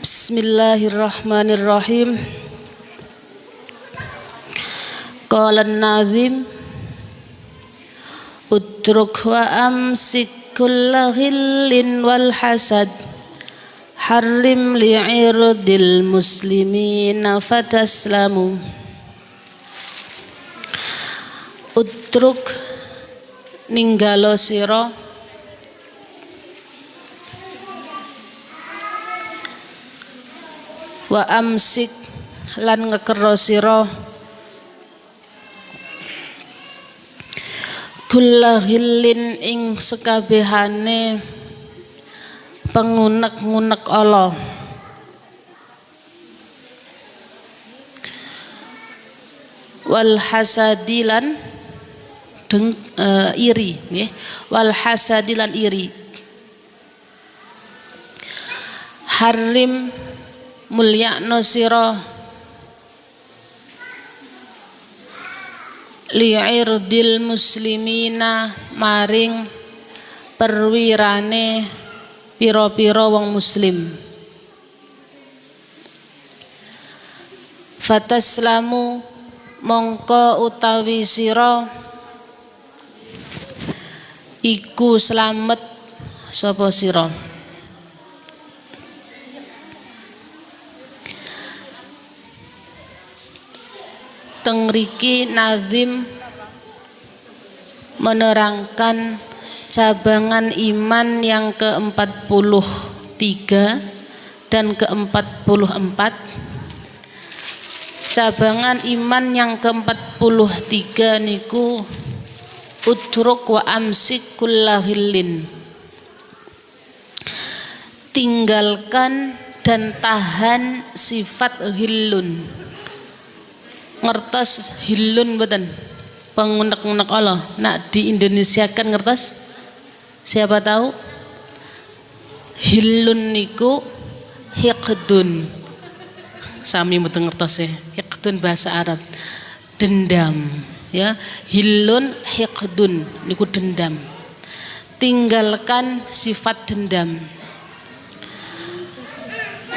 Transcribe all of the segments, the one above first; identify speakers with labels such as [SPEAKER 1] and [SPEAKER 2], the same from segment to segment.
[SPEAKER 1] Bismillahirrahmanirrahim. Qala an-nazim utruk wa amsik kulla ghillin wal hasad harrim li'irdil muslimina fataslamu. Utruk ninggalo sira wa amsik lan ngekero sira kulla ghillin ing sekabehane pengunek-ngunek Allah wal hasadilan iri nggih wal hasadilan iri harim mulyakno sira li'irdil muslimina maring perwirane pira-pira wong muslim fataslamu mongko utawi sira iku slamet sapa sira. Tengriki nazim menerangkan cabangan iman yang ke-43 dan ke-44. Cabangan iman yang ke-43 niku utruk wa amsik kulla ghillin, tinggalkan dan tahan sifat ghillun. Ngertos hilun mboten pengunek-unek Allah nak di Indonesia kan ngertos siapa tahu hilun niku hiqdun sami mboten ngertos ya hiqdun bahasa Arab dendam ya hilun hiqdun niku dendam, tinggalkan sifat dendam.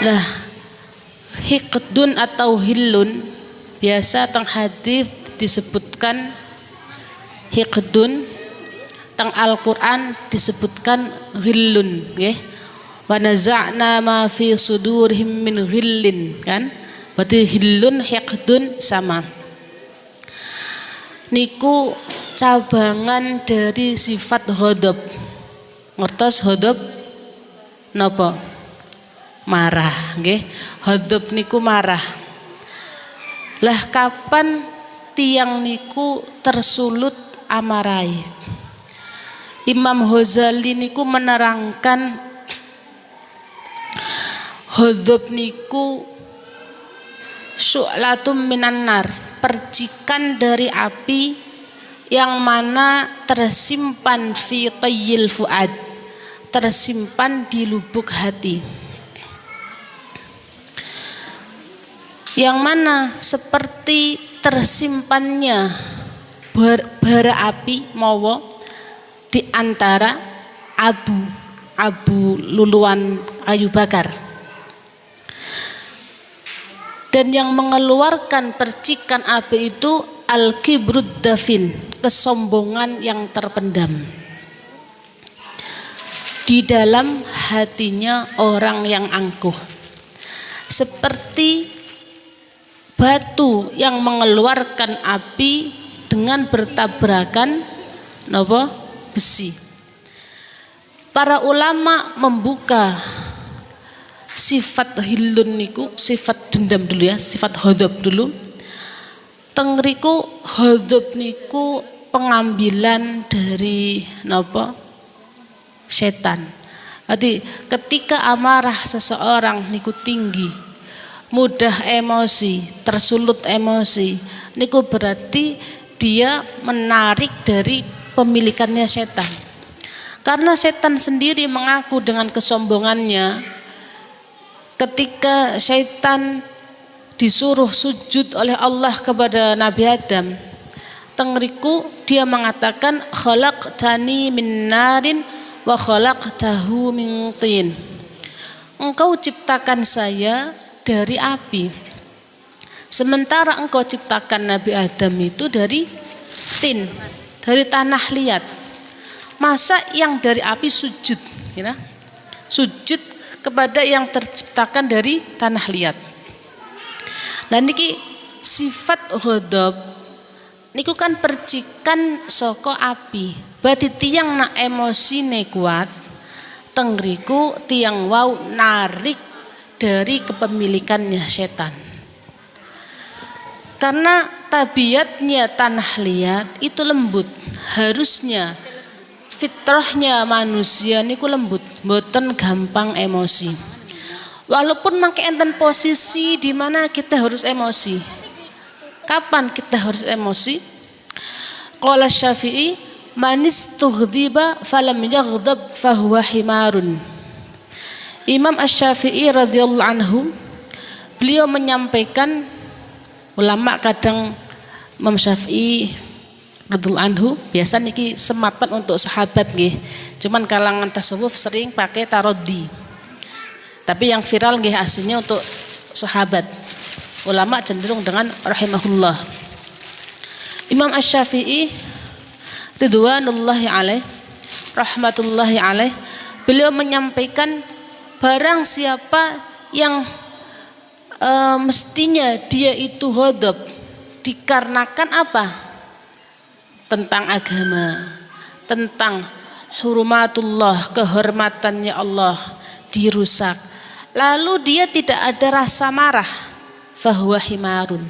[SPEAKER 1] Nah hiqdun atau hilun biasa teng hadis disebutkan hiqdun, teng Al-Qur'an disebutkan ghillun nggih. Wa naza'na ma fi sudurihim min ghillin kan? Berarti hillun hiqdun sama. Niku cabangan dari sifat ghadab. Ngertos ghadab napa? Marah nggih. Ghadab niku marah. Lah kapan tiang niku tersulut amarai? Imam Ghazali niku menerangkan ghadab niku syu'latum minan nar, percikan dari api yang mana tersimpan fi tayyil fuad, tersimpan di lubuk hati. Yang mana seperti tersimpannya bara api mawa di antara abu luluan kayu bakar, dan yang mengeluarkan percikan api itu al-kibrud dafin, kesombongan yang terpendam di dalam hatinya orang yang angkuh, seperti batu yang mengeluarkan api dengan bertabrakan napa besi. Para ulama membuka sifat hilun niku, sifat dendam dulu ya, sifat ghadab dulu. Tengriku ghadab niku pengambilan dari napa setan. Jadi ketika amarah seseorang niku tinggi, mudah emosi, tersulut emosi, niku berarti dia menarik dari pemilikannya setan. Karena setan sendiri mengaku dengan kesombongannya ketika setan disuruh sujud oleh Allah kepada Nabi Adam. Tengriku dia mengatakan khalaqtani min narin wa khalaqtahu min tin. engkau ciptakan saya dari api, sementara engkau ciptakan Nabi Adam itu dari tin, dari tanah liat. Masa yang dari api sujud, ya? Sujud kepada yang terciptakan dari tanah liat. Dan niki sifat ghadab niku kan percikan saka api. Berarti tiang nak emosine kuat, tengriku tiang wau narik dari kepemilikannya setan. Karena tabiatnya tanah liat itu lembut, harusnya fitrahnya manusia niku lembut, mboten gampang emosi. Walaupun mangke enten posisi di mana kita harus emosi. Kapan kita harus emosi? Qala Syafi'i, man istughdiba falam yaghdab fahuwa himarun. Imam Asy-Syafi'i radhiyallahu anhu, beliau menyampaikan, ulama kadang Imam Syafi'i radhiyallahu anhu biasa niki sematan untuk sahabat nggih. Cuman kalangan tasawuf sering pakai taroddi. Tapi yang viral nggih aslinya untuk sahabat. Ulama cenderung dengan rahimahullah. Imam Asy-Syafi'i ridwanullahi alaih, rahmatullahi alaih, beliau menyampaikan barang siapa yang mestinya dia itu ghadab dikarenakan apa? Tentang agama, tentang hurumatullah, kehormatannya Allah dirusak, lalu dia tidak ada rasa marah, fahuwa himarun,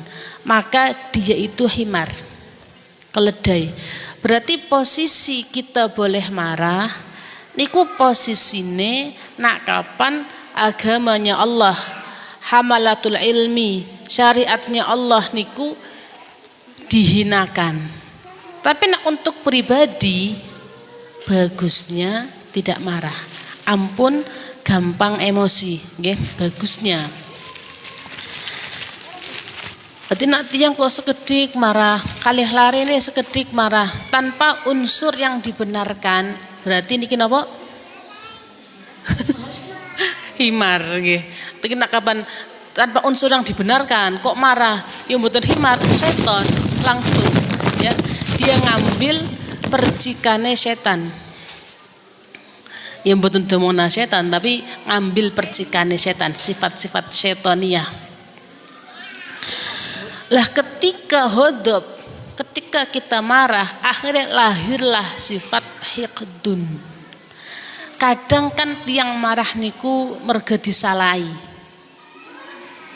[SPEAKER 1] maka dia itu himar, keledai. Berarti posisi kita boleh marah niku posisine nak kapan agamanya Allah, hamalatul ilmi, syariatnya Allah niku dihinakan. Tapi nak untuk pribadi bagusnya tidak marah, ampun gampang emosi, nggih, bagusnya. Berarti nak tiang kok sekedik marah, kalih lari ini sekedik marah tanpa unsur yang dibenarkan, berarti niki napa? Himar, nggih. Tapi nak kapan tanpa unsur yang dibenarkan kok marah, ya mboten himar, setan langsung, ya. Dia ngambil percikane setan. Ya mboten demona setan, tapi ngambil percikane setan, sifat-sifat setania. Lah ketika ghadab, ketika kita marah, akhirnya lahirlah sifat hiqdun. Kadang kan tiang marah niku merga disalahi.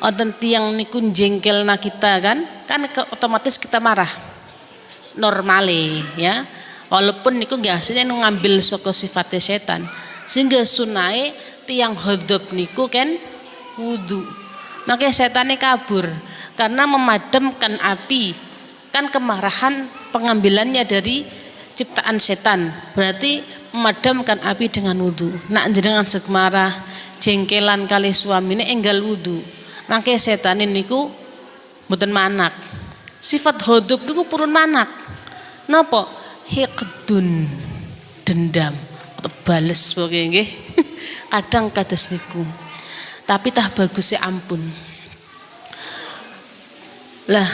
[SPEAKER 1] Wonten tiang niku jengkelna kita kan otomatis kita marah. Normale, ya. Walaupun niku nggih asline ngambil saka sifatnya setan. Sehingga sunai tiang ghadab niku kan wudu. Makanya setannya kabur karena memadamkan api. Kan kemarahan pengambilannya dari ciptaan setan. Berarti memadamkan api dengan wudu. Nak jenengan sekemarah jengkelan kali suamine enggal wudu. Makanya setan niku mboten manak. Sifat ghadab niku purun manak. Napa? Hiqdun, dendam, bales pokoke nggih. Kadang kados niku. Tapi tah bagusnya ampun. Lah,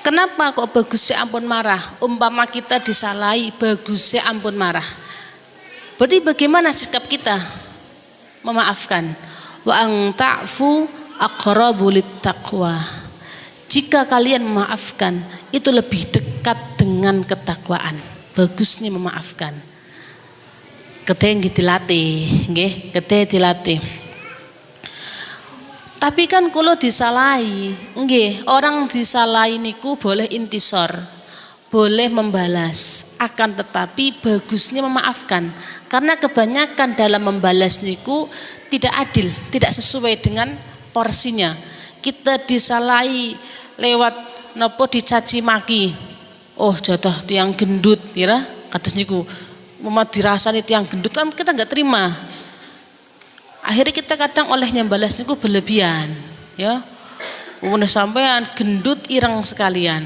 [SPEAKER 1] kenapa kok bagusnya ampun marah? Umpama kita disalahi, bagusnya ampun marah. Berarti bagaimana sikap kita? Memaafkan. Wa ang ta'fu aqrabu littaqwa. Jika kalian memaafkan, itu lebih dekat dengan ketakwaan. Bagusnya memaafkan. Keteh dilatih, nggih, keteh dilatih. Tapi kan kalau disalahi, nggih, orang disalahi niku boleh intisor, boleh membalas. Akan tetapi bagusnya memaafkan. Karena kebanyakan dalam membalas niku tidak adil, tidak sesuai dengan porsinya. Kita disalahi lewat nopo dicaci maki, oh jatuh tiang gendut, kira kados niku, mau dirasani tiang gendut kan kita nggak terima. Akhirnya kita kadang olehnya balas niku berlebihan, ya. Udah sampean gendut ireng sekalian,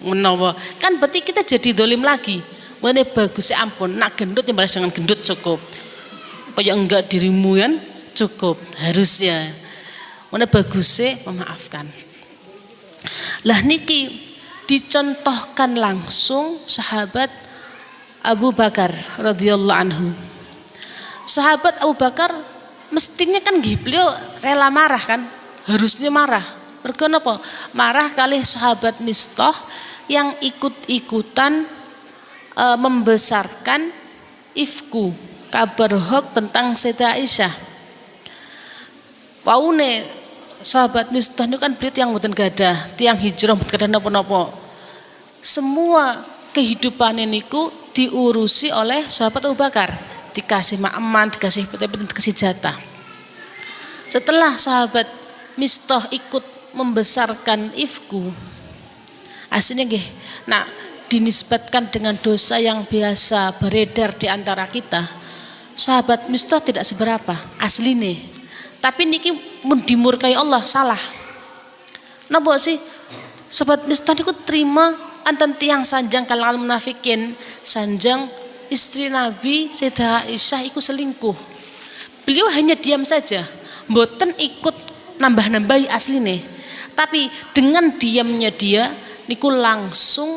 [SPEAKER 1] menawa kan berarti kita jadi dolim lagi. Mana bagus ya ampun, nak gendut yang balas dengan gendut cukup. kaya enggak dirimu kan cukup harusnya. Mana bagusnya memaafkan. Lah niki dicontohkan langsung sahabat Abu Bakar radhiyallahu anhu. Sahabat Abu Bakar mestinya kan beliau rela marah kan, harusnya marah. Mergo napa? Marah kali sahabat Mistah yang ikut-ikutan membesarkan ifku, kabar hoax tentang Sayyidah Aisyah. Waune sahabat Mistah itu kan beliau yang mboten gadah, tiang hijrah mboten gadah napa-napa. Semua kehidupan niku diurusi oleh sahabat Abu Bakar, dikasih makman, dikasih dikasih jatah. Setelah sahabat Mistah ikut membesarkan ifku, aslinya nggih, nah dinisbatkan dengan dosa yang biasa beredar di antara kita. Sahabat Mistah tidak seberapa asline, tapi niki dimurkai Allah salah. Napa sih sahabat Mistah niku terima anten tiang sanjang kalangan munafikin, sanjang istri Nabi Sayyidah Aisyah iku selingkuh. Beliau hanya diam saja, mboten ikut nambah-nambahi asline. Tapi dengan diamnya dia niku langsung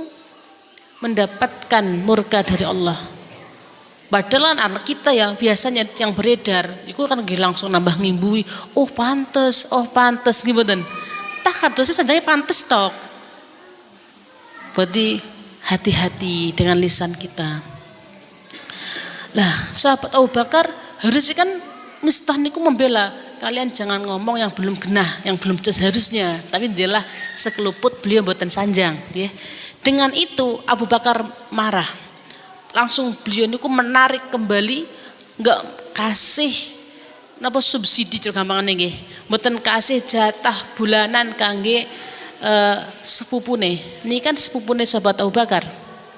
[SPEAKER 1] mendapatkan murka dari Allah. Padahal anak kita ya biasanya yang beredar itu kan langsung nambah ngimbui, oh pantes gimana? Tak kadosnya sanjangnya pantes tok. Berarti hati-hati dengan lisan kita. Lah sahabat Abu Bakar harusnya kan Mistah niku membela, kalian jangan ngomong yang belum genah, yang belum harusnya, tapi dialah sekeluput beliau mboten sanjang, ya. Dengan itu Abu Bakar marah. Langsung beliau niku menarik kembali, enggak kasih napa subsidi gampangane nggih. Mboten kasih jatah bulanan kangge sepupune. Niki kan sepupune sahabat Abu Bakar,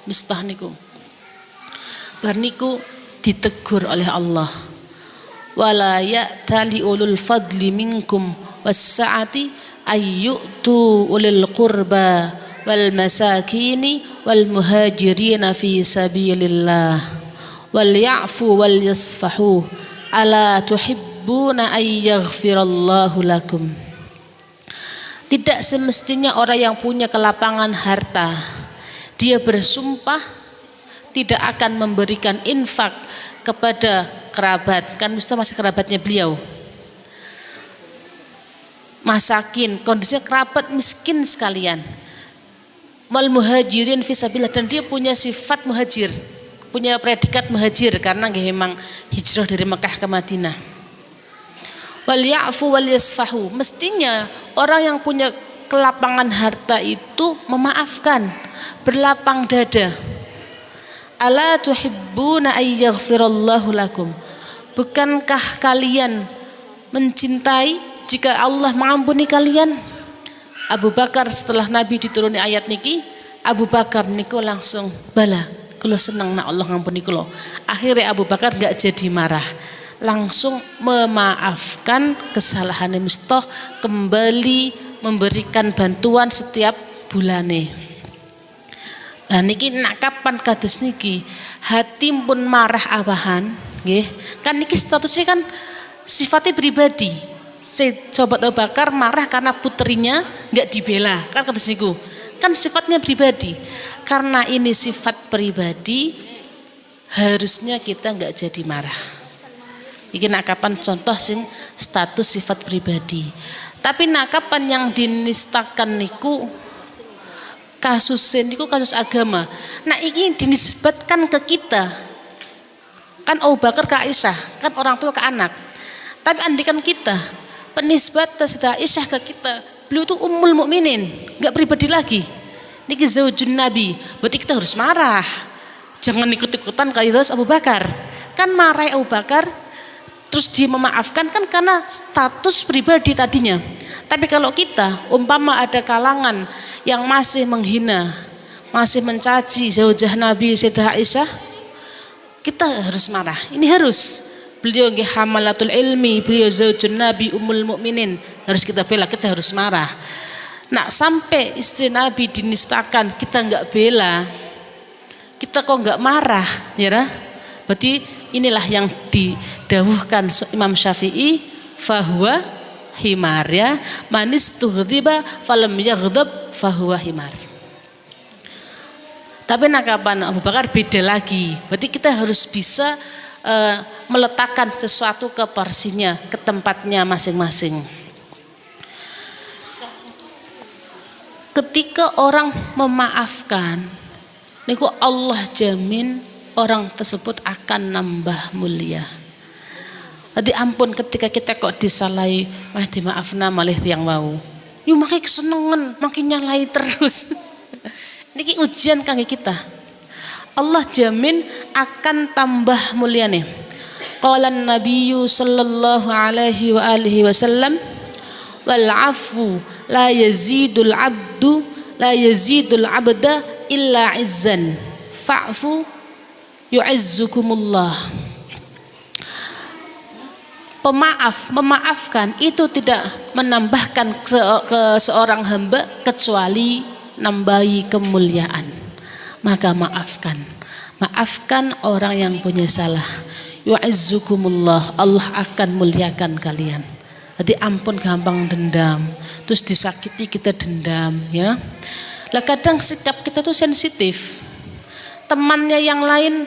[SPEAKER 1] Mistah niku. Bar niku ditegur oleh Allah. Wala ya'tali ulul fadli minkum was-sa'ati ayyutu ulil qurba wal masakini wal muhajirina fi sabilillah wal ya'fu wal yasfahu ala tuhibbuna ay yaghfirallahu lakum. Tidak semestinya orang yang punya kelapangan harta dia bersumpah tidak akan memberikan infak kepada kerabat, kan mesti masih kerabatnya beliau, masakin, kondisinya kerabat miskin sekalian, wal muhajirin fisabilillah, dan dia punya sifat muhajir, punya predikat muhajir karena memang hijrah dari Mekah ke Madinah. Wal ya'fu wal yasfahu, mestinya orang yang punya kelapangan harta itu memaafkan, berlapang dada. Ala tuhibbuna ay yaghfirallahu lakum, bukankah kalian mencintai jika Allah mengampuni kalian? Abu Bakar setelah Nabi dituruni ayat niki, Abu Bakar niku langsung bala, kalau senang nak Allah ngampuni kulo. Akhirnya Abu Bakar gak jadi marah, langsung memaafkan kesalahan Mistah, kembali memberikan bantuan setiap bulane. Nah niki nak kapan kados niki hati pun marah abahan, nggih. Kan niki statusnya kan sifatnya pribadi. Sahabat Abu Bakar marah karena putrinya nggak dibela, kan kados niku. Kan sifatnya pribadi. Karena ini sifat pribadi, harusnya kita nggak jadi marah. Iki nak kapan contoh sing status sifat pribadi. Tapi nak kapan yang dinistakan niku kasus niku kasus agama. Nah ini dinisbatkan ke kita. Kan Abu Bakar ke Aisyah, kan orang tua ke anak. Tapi andikan kita penisbat Sayyidah Aisyah ke kita, beliau itu ummul mukminin, enggak pribadi lagi. Niki zaujun Nabi, berarti kita harus marah. Jangan ikut-ikutan kayak Abu Bakar. Kan marah Abu Bakar terus dia memaafkan kan karena status pribadi tadinya. Tapi kalau kita umpama ada kalangan yang masih menghina, masih mencaci zaujah Nabi Sayyidah Aisyah, kita harus marah. Ini harus. Beliau nggih hamalatul ilmi, beliau zaujun Nabi ummul mukminin, harus kita bela, kita harus marah. Nah, sampai istri Nabi dinistakan, kita enggak bela. Kita kok enggak marah, ya. Berarti inilah yang didawuhkan Imam Syafi'i, fahuwa himar ya. Manis tughdiba falam yaghdab fahuwa himar. Tapi nakapan Abu Bakar beda lagi. Berarti kita harus bisa meletakkan sesuatu ke porsinya, ke tempatnya masing-masing. Ketika orang memaafkan, niku Allah jamin orang tersebut akan nambah mulia. Jadi ampun ketika kita kok disalahi, mah dimaafna malih tiyang wau. Yo makin kesenengan, makin nyalai terus. Niki ujian kangge kita. Allah jamin akan tambah muliane. Qala an-nabiyyu sallallahu alaihi wa alihi wasallam, wal afu la yazidul abda illa izzan fa'fu yu'izzukumullah. Memaafkan itu tidak menambahkan ke seorang hamba kecuali nambahi kemuliaan. Maka maafkan orang yang punya salah, yu'izzukumullah, Allah akan muliakan kalian. Jadi ampun gampang dendam, terus disakiti kita dendam ya. Lah kadang sikap kita tuh sensitif. Temannya yang lain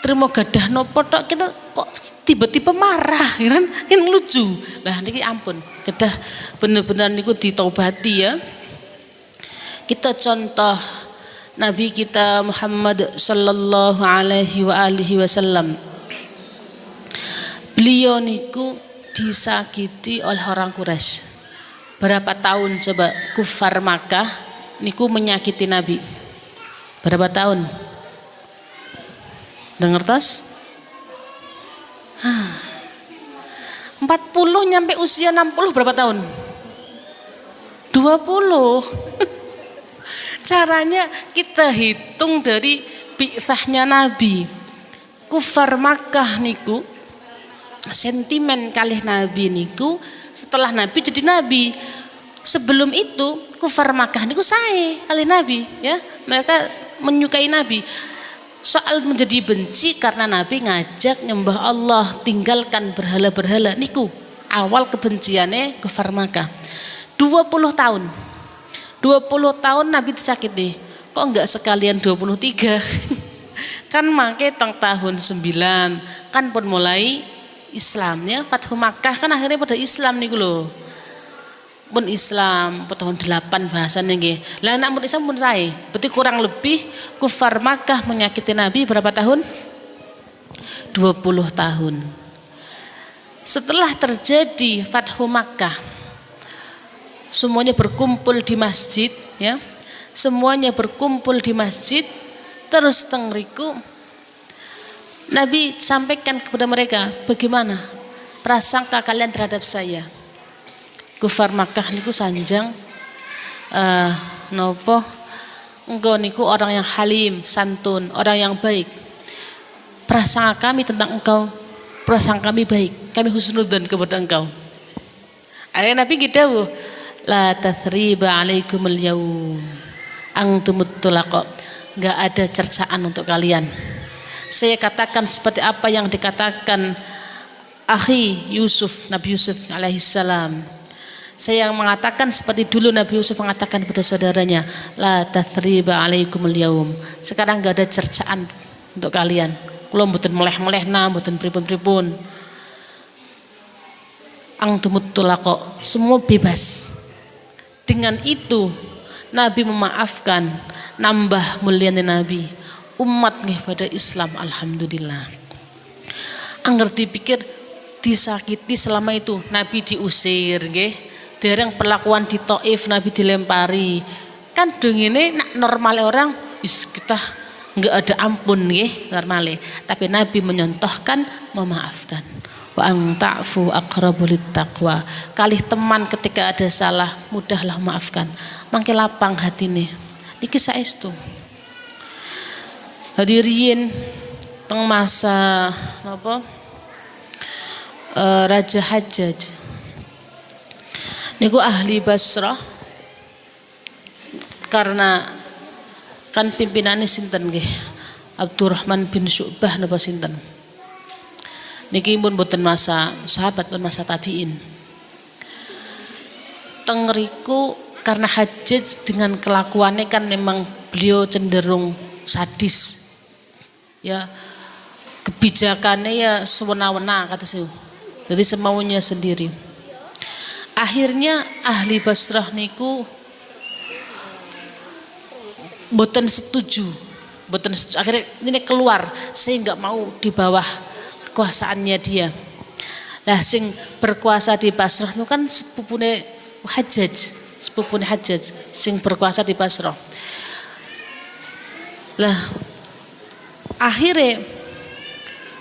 [SPEAKER 1] terima gadah nopo tok, kita kok tiba-tiba marah ya kan? Kan lucu. Lah niki ampun, kedah bener-bener niku ditaubati ya. Kita contoh Nabi kita Muhammad sallallahu alaihi wa alihi wasallam. Beliau niku disakiti oleh orang Quraisy. Berapa tahun coba kufar Makkah niku menyakiti Nabi? Berapa tahun? Dengar tos? 40 nyampe usia 60 berapa tahun? 20. Caranya kita hitung dari bi'tsahnya Nabi. Kufar Makkah niku sentimen kalih Nabi niku setelah Nabi jadi Nabi. Sebelum itu kufar Makkah niku sae kalih Nabi ya. Mereka menyukai Nabi. Soal menjadi benci karena Nabi ngajak nyembah Allah, tinggalkan berhala-berhala niku awal kebenciannya kufar Makkah. 20 tahun. 20 tahun Nabi disakiti. Kok enggak sekalian 23? Kan make tahun 9 kan pun mulai Islamnya Fathu Makkah kan akhirnya pada Islam niku lho. Pun Islam tahun 8 bahasanya nggih. Lah anak pun Islam pun sae. Berarti kurang lebih kufar Makkah menyakiti Nabi berapa tahun? 20 tahun. Setelah terjadi Fathu Makkah, semuanya berkumpul di masjid ya. Semuanya berkumpul di masjid, terus tengriku Nabi sampaikan kepada mereka, bagaimana prasangka kalian terhadap saya? Kufar Makkah niku sanjang nopo engkau niku orang yang halim, santun, orang yang baik. Prasangka kami tentang engkau, prasangka kami baik, kami husnudzon kepada engkau. Akhirnya Nabi dawuh, la tathriba alaikumul yaum antumut tulaqa, enggak ada cercaan untuk kalian. Saya katakan seperti apa yang dikatakan akhi Yusuf, Nabi Yusuf alaihissalam. Saya mengatakan seperti dulu Nabi Yusuf mengatakan kepada saudaranya, la tathriba alaikumul yaum. Sekarang enggak ada cercaan untuk kalian. Kula mboten meleh-melehna, mboten pripun-pripun. Antumut tulaqa, semua bebas. Dengan itu Nabi memaafkan, nambah mulianya Nabi, umat nih pada Islam, alhamdulillah. Angger dipikir disakiti selama itu Nabi diusir nggih, dereng perlakuan di Taif Nabi dilempari. Kan dengene nak normal orang kita nggak ada ampun nggih normale, tapi Nabi menyontohkan memaafkan. Wa ang ta'fu aqrabu littaqwa. Kalih teman ketika ada salah mudahlah maafkan. Mangke lapang hatine. Niki saestu. Hadirin teng masa napa? Raja Hajjaj. Niku ahli Basrah. Karena kan pimpinannya sinten nggih? Abdurrahman bin Syu'bah napa sinten. Niki pun boten masa sahabat, pun masa tabiin. Tengeriku karena Hajjaj dengan kelakuannya kan memang beliau cenderung sadis. Ya, kebijakannya ya sewena-wena kata saya. Jadi semaunya sendiri. Akhirnya ahli Basrah niku boten setuju. Akhirnya ini keluar, saya nggak mau di bawah kekuasaannya dia. Lah sing berkuasa di Basrah itu kan sepupune Hajjaj, sing berkuasa di Basrah. Lah akhirnya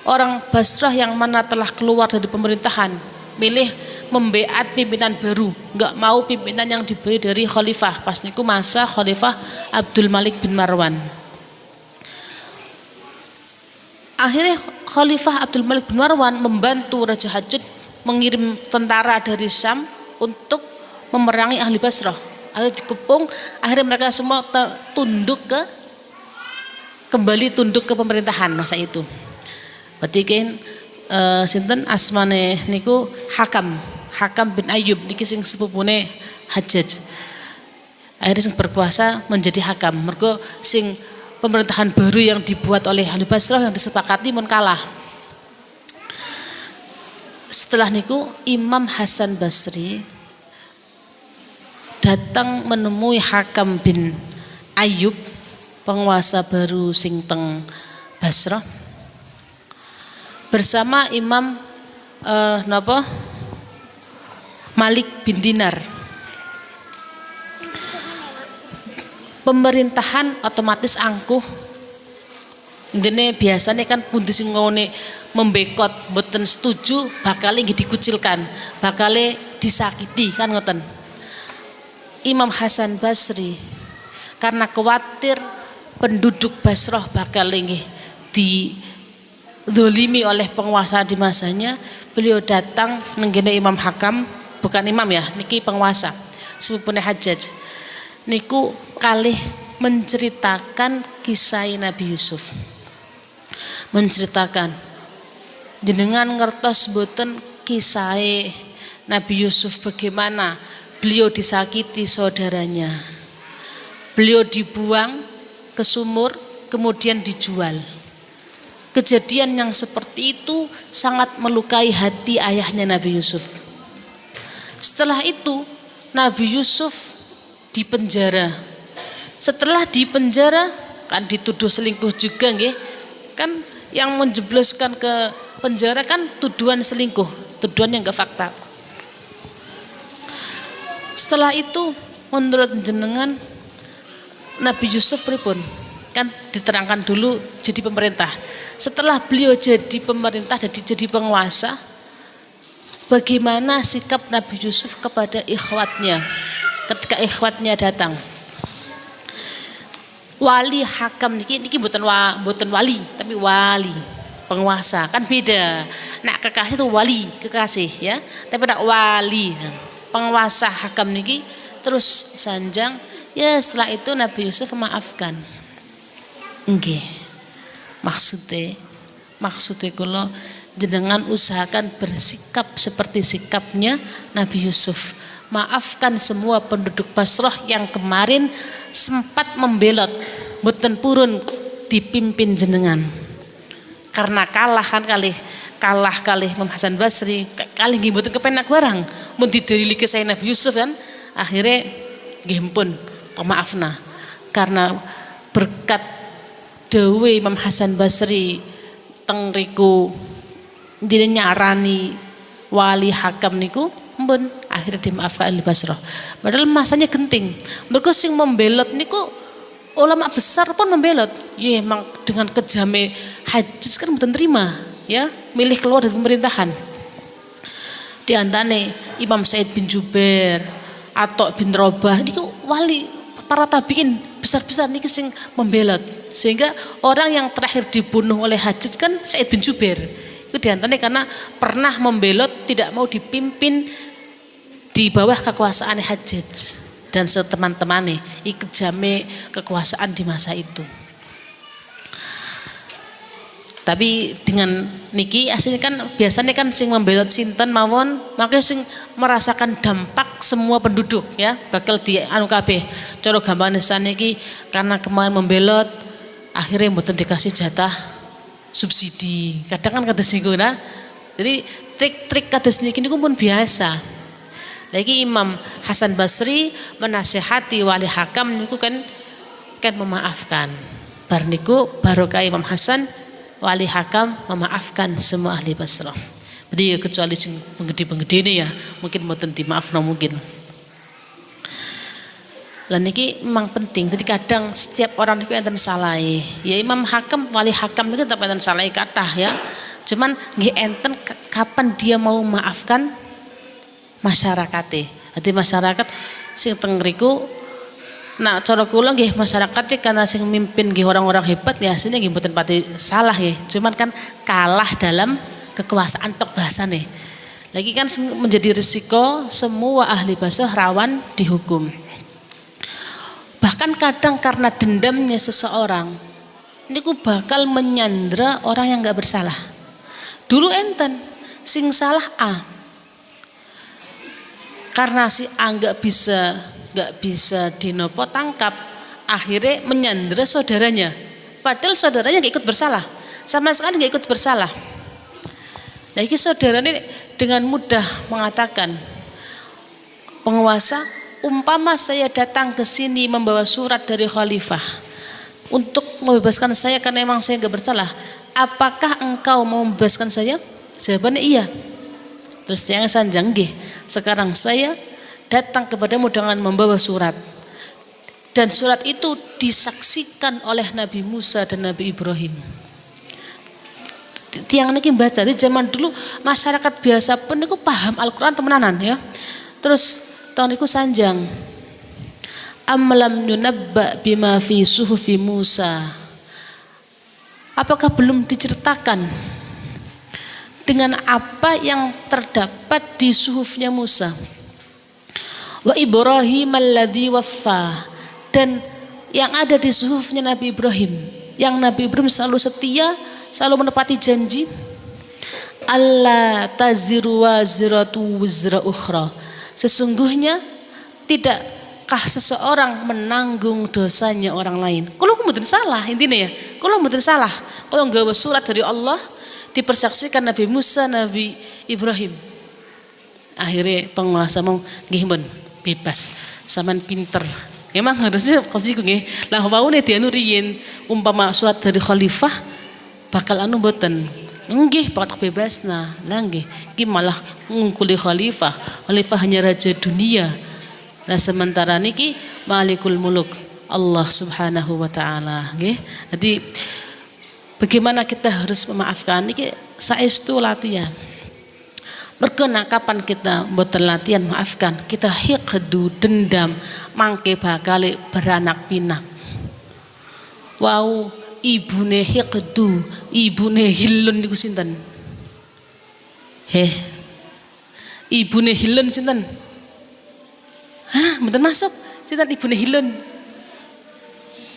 [SPEAKER 1] orang Basrah yang mana telah keluar dari pemerintahan milih membeat pimpinan baru, nggak mau pimpinan yang diberi dari khalifah. Pas niku masa khalifah Abdul Malik bin Marwan. Akhirnya khalifah Abdul Malik bin Marwan membantu Raja Hajjaj mengirim tentara dari Syam untuk memerangi ahli Basrah. Akhirnya dikepung, akhirnya mereka semua kembali tunduk ke pemerintahan masa itu. Berarti kan sinten asmane niku Hakam bin Ayyub niki sing sepupune Hajjaj. Akhirnya sing berkuasa menjadi Hakam. Mergo sing pemerintahan baru yang dibuat oleh ahli Basrah yang disepakati mun kalah. Setelah niku Imam Hasan Basri datang menemui Hakam bin Ayyub, penguasa baru sing teng Basrah, bersama Imam Malik bin Dinar. Pemerintahan otomatis angkuh. Dene biasanya kan pundi sing ngene membekot mboten setuju bakal dikucilkan, bakal disakiti kan ngoten. Imam Hasan Basri karena khawatir penduduk Basrah bakal didolimi oleh penguasa di masanya, beliau datang nenggene Imam Hakam, bukan imam ya, niki penguasa sepupune Hajjaj. Niku kalih menceritakan kisah Nabi Yusuf. Menceritakan jenengan ngertos boten kisah Nabi Yusuf bagaimana beliau disakiti saudaranya. Beliau dibuang ke sumur kemudian dijual. Kejadian yang seperti itu sangat melukai hati ayahnya Nabi Yusuf. Setelah itu Nabi Yusuf dipenjara. Setelah dipenjara kan dituduh selingkuh juga nggih. Kan yang menjebloskan ke penjara kan tuduhan selingkuh, tuduhan yang enggak fakta. Setelah itu menurut jenengan Nabi Yusuf pripun? Kan diterangkan dulu jadi pemerintah. Setelah beliau jadi pemerintah, jadi penguasa, bagaimana sikap Nabi Yusuf kepada ikhwatnya ketika ikhwatnya datang? Wali Hakam niki bukan wali tapi wali penguasa, kan beda. Nak kekasih itu wali kekasih ya, tapi nak wali penguasa Hakam niki terus sanjang ya. Setelah itu Nabi Yusuf memaafkan. Nggih. Maksudnya kula jenengan usahakan bersikap seperti sikapnya Nabi Yusuf. Maafkan semua penduduk Basrah yang kemarin sempat membelot, mboten purun dipimpin jenengan. Karena kalah kalih Imam Hasan Basri, kalih nggih mboten kepenak barang. Mun didalilike saya Nabi Yusuf kan, akhirnya nggih pun maafna. Karena berkat dawuh Imam Hasan Basri teng riku dene nyarani wali Hakam niku mbun akhirnya dimaafkan ahli Basrah. Padahal masanya genting. Mergo sing membelot niku ulama besar pun membelot. Ya emang dengan kejame Hajjaj kan mboten terima ya, milih keluar dari pemerintahan. Di antane Imam Sa'id bin Jubair, Atha bin Robah niku wali para tabiin besar-besar niki sing membelot. Sehingga orang yang terakhir dibunuh oleh Hajjaj kan Sa'id bin Jubair. Itu diantaranya karena pernah membelot tidak mau dipimpin di bawah kekuasaan Hajjaj dan seteman-temannya ikut jame kekuasaan di masa itu. Tapi dengan niki aslinya kan biasanya kan sing membelot sinten mawon, makanya sing merasakan dampak semua penduduk ya bakal di anu kabeh. Cara gampangane saniki karena kemarin membelot akhirnya mboten dikasih jatah subsidi. Kadang kan kados niku nah. Jadi trik-trik kados niki niku pun biasa. Lagi Imam Hasan Basri menasihati wali hakam niku kan memaafkan. Bar niku barokah Imam Hasan wali hakam memaafkan semua ahli Basrah. Jadi ya kecuali sing penggede-penggede ini ya mungkin mboten dimaafno mungkin. Lan niki memang penting. Jadi kadang setiap orang niku enten salahe. Ya Imam Hakam wali hakam niku tetep enten salahe kathah ya. Cuman nggih enten kapan dia mau memaafkan masyarakate. Jadi masyarakat sing teng ngriku nah cara kula nggih masyarakat karena sing mimpin nggih orang-orang hebat ya asline nggih mboten pati salah nggih. Cuman kan kalah dalam kekuasaan tok bahasane. Lagi kan menjadi risiko semua ahli bahasa rawan dihukum. Bahkan kadang karena dendamnya seseorang niku bakal menyandra orang yang enggak bersalah. Dulu enten sing salah A. Karena si A enggak bisa dinopo tangkap, akhirnya menyandera saudaranya. Padahal saudaranya nggak ikut bersalah, sama sekali nggak ikut bersalah. Nah, ini saudara ini dengan mudah mengatakan, penguasa, umpama saya datang ke sini membawa surat dari khalifah untuk membebaskan saya karena memang saya nggak bersalah, apakah engkau mau membebaskan saya? Jawabannya iya. Terus yang sanjang nggih, sekarang saya datang kepadamu dengan membawa surat, dan surat itu disaksikan oleh Nabi Musa dan Nabi Ibrahim. Tiang niki baca di zaman dulu masyarakat biasa pun niku paham Al-Qur'an temenanan ya. Terus tahun niku sanjang amlam yunabba bima fi suhufi Musa, apakah belum diceritakan dengan apa yang terdapat di suhufnya Musa wa Ibrahim alladzi waffa, dan yang ada di suhufnya Nabi Ibrahim, yang Nabi Ibrahim selalu setia, selalu menepati janji, alla taziru waziratu wizra ukhra, sesungguhnya tidakkah seseorang menanggung dosanya orang lain. Kalau mboten salah intinya ya, kalau mboten salah, kalau nggawa surat dari Allah dipersaksikan Nabi Musa, Nabi Ibrahim, akhirnya penguasa mau nggih mun bebas, sampean pinter. Emang harusnya kasih nggih. Lah waune dianu riyin umpama surat dari khalifah bakal anu mboten. Nggih bakal bebasna. Lah nggih, iki malah ngungkuli khalifah. Khalifah hanya raja dunia. Nah sementara niki Malikul Muluk Allah Subhanahu wa taala nggih. Jadi bagaimana kita harus memaafkan niki saestu latihan. Berkena kapan kita mboten latihan maafkan, kita hiqdu dendam mangke bakal beranak pinak. Wow, ibune hiqdu, ibune hilun niku sinten? Ibune hilun sinten? Hah, mboten masuk. Sinten ibune hilun?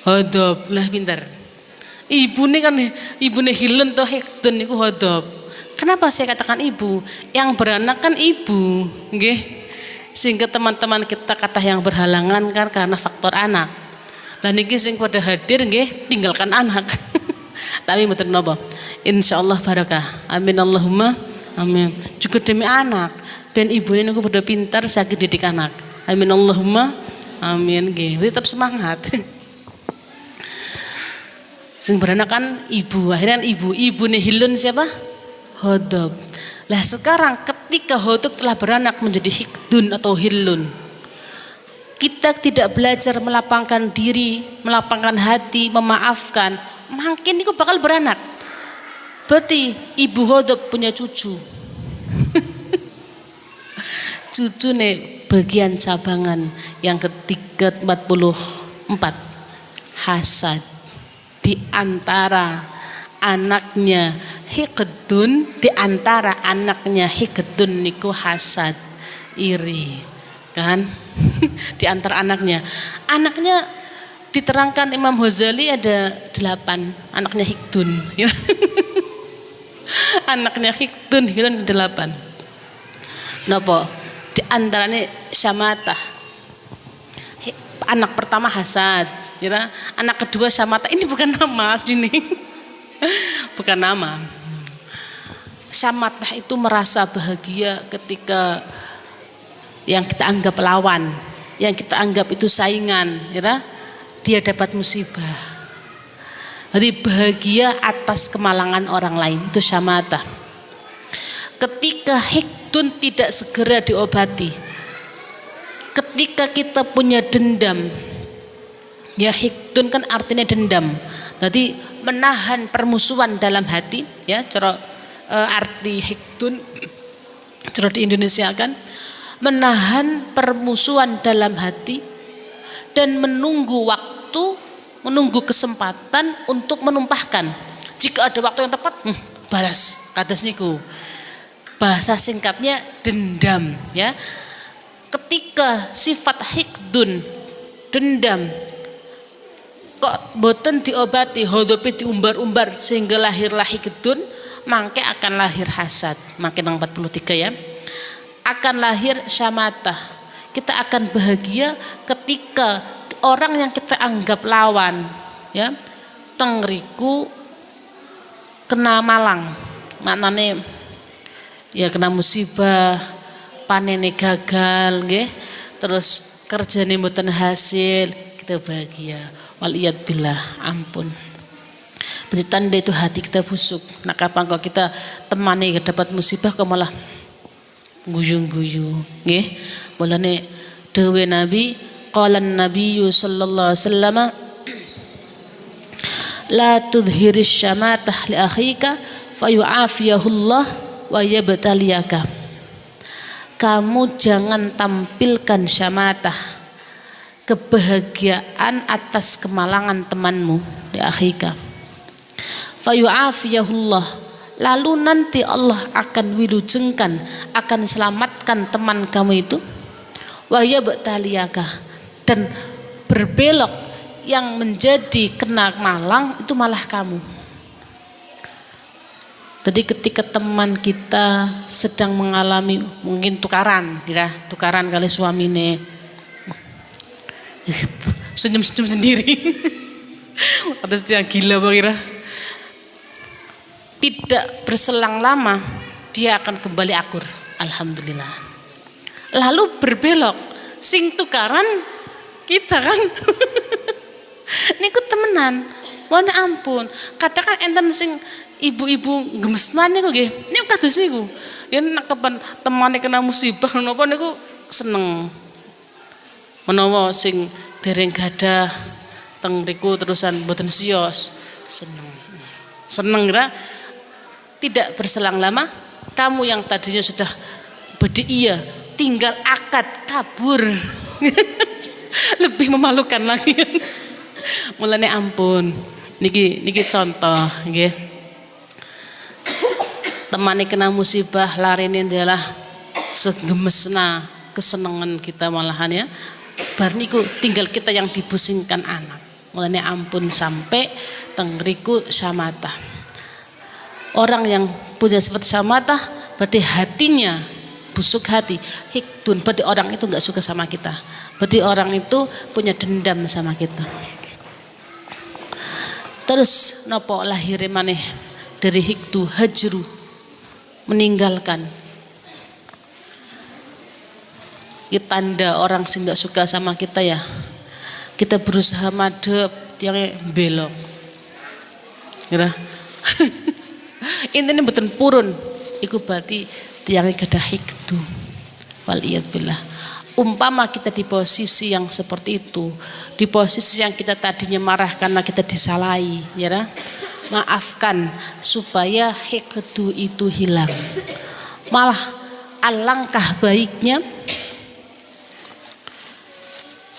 [SPEAKER 1] Hodob, lah pinter. Ibune kan ibune hilun to hiqdun niku hodob. Kenapa saya katakan ibu? Yang beranak kan ibu, nggih. Sehingga teman-teman kita kata yang berhalangan kan karena faktor anak. Dan niki sing pada hadir nggih, tinggalkan anak. Tapi mboten napa. Insyaallah barakah. Amin Allahumma amin. Juga demi anak, ben ibune niku pada pintar saged didik anak. Amin Allahumma amin nggih. Tetap semangat. Sing beranak kan ibu, akhirnya ibune hilun siapa? Hodob. Lah sekarang ketika hodob telah beranak menjadi hikdun atau hilun, kita tidak belajar melapangkan diri, melapangkan hati, memaafkan, makin itu bakal beranak. Berarti ibu hodob punya cucu. Cucu nih bagian cabangan yang ke-44, hasad. Di antara anaknya hikdun, di antara anaknya hikdun niku hasad, iri kan. Di antara anaknya diterangkan Imam Ghazali ada 8 anaknya hikdun. Anaknya Hikdun 8. Napa? Di antaranya Syamata. Anak pertama Hasad, ya. Anak kedua Syamata. Ini bukan nama asli nih. Bukan nama. Syamata itu merasa bahagia ketika yang kita anggap lawan, yang kita anggap itu saingan, ya, dia dapat musibah. Jadi bahagia atas kemalangan orang lain itu Syamata. Ketika Hikdun tidak segera diobati, ketika kita punya dendam, ya Hikdun kan artinya dendam. Jadi menahan permusuhan dalam hati, ya cara arti Hikdun cara di Indonesia kan menahan permusuhan dalam hati dan menunggu waktu, menunggu kesempatan untuk menumpahkan. Jika ada waktu yang tepat, balas kados niku. Bahasa singkatnya dendam, ya. Ketika sifat Hikdun dendam kok boten diobati, hodope diumbar-umbar sehingga lahirlah Hikdun, mangke akan lahir hasad. Makin 43 ya. Akan lahir Syamata. Kita akan bahagia ketika orang yang kita anggap lawan, ya, tengriku kena malang, maknane ya kena musibah, panene gagal, nggih. Terus kerjane mboten hasil, kita bahagia. Waliyad billah, ampun. Tanda itu hati kita busuk. Nah kapan kok kita temani dapat musibah kok malah guyu-guyu, nggih. Mulane dawuh Nabi, qala an-nabiy sallallahu alaihi wasallam, la tudhhiris syamatah li akhika fayu'afiyahullah wa yabtaliyaka. Kamu jangan tampilkan syamatah, kebahagiaan atas kemalangan temanmu di akhika. Fayu'afiyahullah, lalu nanti Allah akan wilujengkan, akan selamatkan teman kamu itu. Wa yabtaliyaka, dan berbelok yang menjadi kena malang itu malah kamu. Jadi ketika teman kita sedang mengalami mungkin tukaran, ya, tukaran kali suamine, senyum-senyum sendiri. Atas dia gila Bang. Tidak berselang lama dia akan kembali akur, alhamdulillah. Lalu berbelok, sing tukaran kita kan. Niku temenan, mohon ampun. Kadang kan enten sing ibu-ibu gemesnan niku nggih. Niku kados niku. Yen nek temane kena musibah napa niku seneng. Menawa sing dereng gadah teng riku terusan mboten sios, seneng. Seneng ra? Tidak berselang lama kamu yang tadinya sudah berdiri tinggal akad kabur. Lebih memalukan lagi. Mulane ampun. Niki contoh nggih. Temane kena musibah larine adalah segemesna kesenangan kita malahan ya. Bar niku tinggal kita yang dipusingkan anak. Mulane ampun sampai tengriku Syamata. Orang yang punya sifat Syamata berarti hatinya busuk hati, Hikdun, berarti orang itu nggak suka sama kita, berarti orang itu punya dendam sama kita. Terus nopo lahirnya maneh dari Hikdu, hajru, meninggalkan. Itu tanda orang sih nggak suka sama kita ya. Kita berusaha madep, dia belok. Kira. Intinya betul purun. Iku berarti tiang gadah Hikdu. Waliyad billah. Umpama kita di posisi yang seperti itu, di posisi yang kita tadinya marah karena kita disalahi, ya, maafkan supaya Hikdu itu hilang. Malah alangkah baiknya,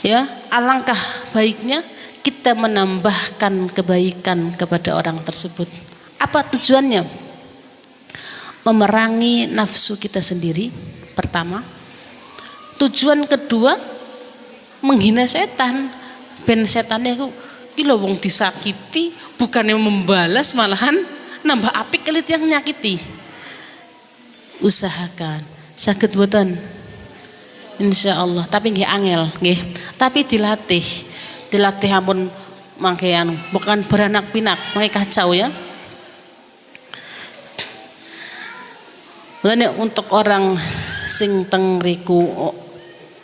[SPEAKER 1] ya, alangkah baiknya kita menambahkan kebaikan kepada orang tersebut. Apa tujuannya? Memerangi nafsu kita sendiri pertama. Tujuan kedua, menghina setan. Ben setannya ku iki lho wong disakiti bukannya membalas malahan nambah apik kali yang nyakiti. Usahakan saged mboten? Insyaallah, tapi nggih angel nggih. Tapi dilatih ampun mangke anu, bukan beranak pinak, mangke kacau ya. Mulane untuk orang sing teng riku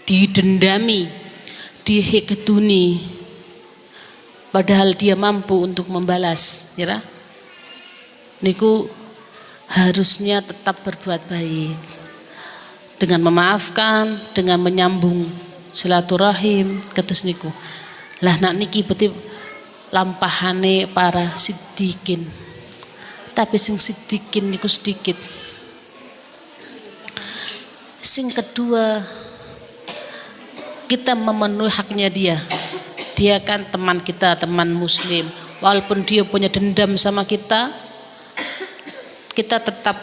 [SPEAKER 1] didendami, dihikduni, padahal dia mampu untuk membalas, ya. Niku harusnya tetap berbuat baik dengan memaafkan, dengan menyambung silaturahim kados niku. Lah nak niki berarti lampahane para siddiqin. Tapi sing siddiqin niku sedikit. Sing kedua, kita memenuhi haknya dia. Dia kan teman kita, teman muslim. Walaupun dia punya dendam sama kita, kita tetap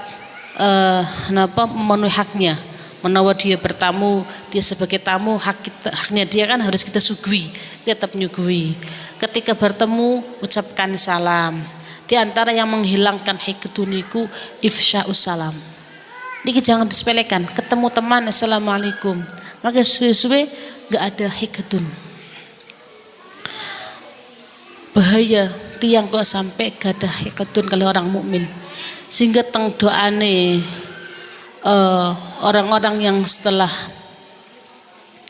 [SPEAKER 1] memenuhi haknya. Menawa dia bertamu, dia sebagai tamu, haknya dia kan harus kita sugui, kita tetap nyugui. Ketika bertemu, ucapkan salam. Di antara yang menghilangkan hikduniku ifsya'us salam. Ini jangan disepelekan. Ketemu teman, assalamualaikum. Maka suwe-suwe gak ada hikdun. Bahaya tiang kok sampai gak ada hikdun kali orang mukmin. Sehingga teng doane orang-orang yang setelah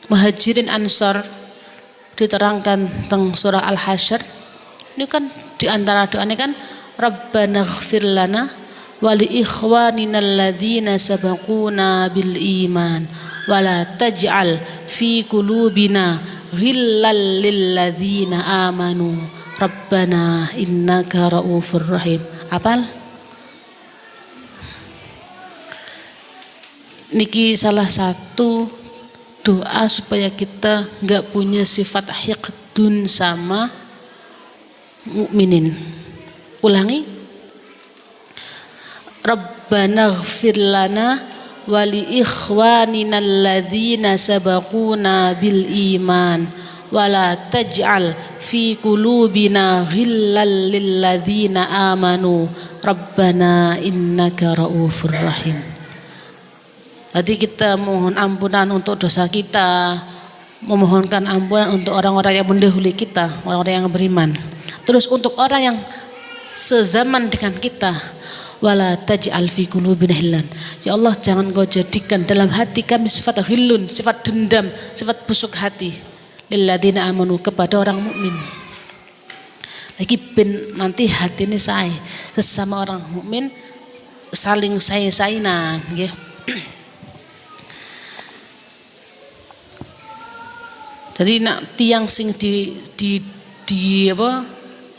[SPEAKER 1] Muhajirin Ansor diterangkan teng surah Al-Hasyr. Ini kan di antara doanya kan Rabbana ighfir lana wa li ikhwanina alladzina sabaquna bil iman wa la taj'al fi qulubina ghillal lil ladzina amanu Rabbana innaka raufur rahim. Apal? Niki salah satu doa supaya kita nggak punya sifat hiqdun sama mukminin. Ulangi. Rabbana ighfir lana wa li ikhwanina alladzina sabaquna bil iman wa la taj'al fi qulubina ghillal lil ladzina amanu Rabbana innaka raufur rahim. Jadi kita mohon ampunan untuk dosa kita, memohonkan ampunan untuk orang-orang yang mendahului kita, orang-orang yang beriman. Terus untuk orang yang sezaman dengan kita, wala taj'al fi qulubina hillan. Ya Allah, jangan kau jadikan dalam hati kami sifat hillun, sifat dendam, sifat busuk hati lil ladzina amanu, kepada orang mukmin. Lagi ben nanti hati ini saya sesama orang mukmin saling sayang-sayangan nggih. Jadi nak tiang sing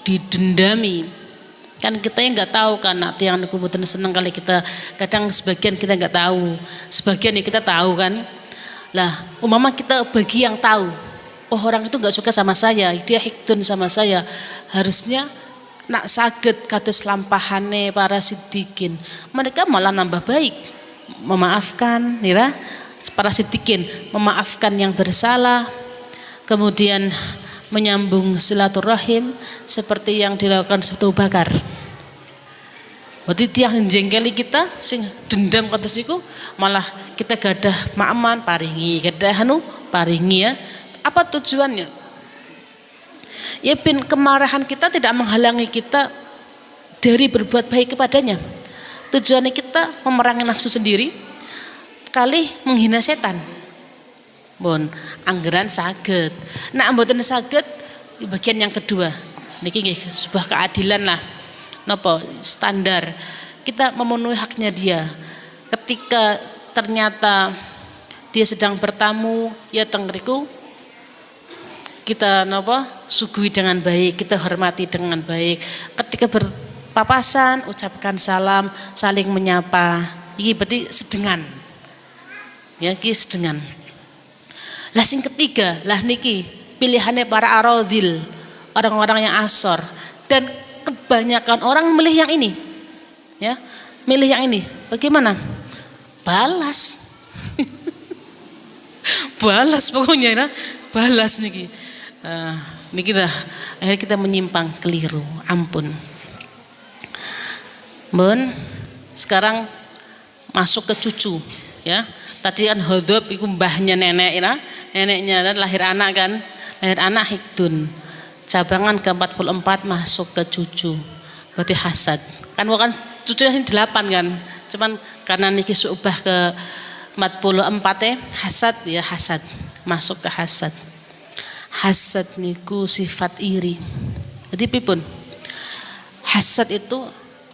[SPEAKER 1] didendami kan kita yang nggak tahu kan, nak tiang niku mboten seneng kali kita, kadang sebagian kita nggak tahu, sebagian ya kita tahu kan. Lah umpama kita bagi yang tahu, oh orang itu nggak suka sama saya, dia hikdun sama saya, harusnya nak saged kados lampahane para siddiqin, mereka malah nambah baik, memaafkan, ya para siddiqin memaafkan yang bersalah. Kemudian menyambung silaturahim seperti yang dilakukan Abu Bakar. Berarti tiang jengkeli kita sing dendam kados niku malah kita gadah ma'aman paringi, gadah paringi ya. Apa tujuannya? Ya bin kemarahan kita tidak menghalangi kita dari berbuat baik kepadanya. Tujuannya kita memerangi nafsu sendiri kali menghina setan. Bon, anggaran saged. Nak mboten saged bagian yang kedua. Niki nggih sebuah keadilan lah. Napa standar kita memenuhi haknya dia. Ketika ternyata dia sedang bertamu, ya teng riku kita napa sugui dengan baik, kita hormati dengan baik. Ketika berpapasan, ucapkan salam, saling menyapa. Iki berarti sedengan. Ya, iki sedengan. Lah sing ketiga, lah niki pilihannya para aradhil, orang-orang yang asor, dan kebanyakan orang milih yang ini. Ya, milih yang ini. Bagaimana? Balas. Balas pokoknya ya, balas niki. Niki dah akhirnya kita menyimpang keliru. Ampun. Mun, sekarang masuk ke cucu ya. Tadi kan hodop itu mbahnya nenek ya. Neneknya dan lahir anak kan. Lahir anak hikdun. Cabangan ke-44 masuk ke cucu. Berarti hasad. Kan bukan cucunya 8 kan. Cuman karena niki subah ke 44 hasad ya hasad. Masuk ke hasad. Hasad niku sifat iri. Jadi pipun? Hasad itu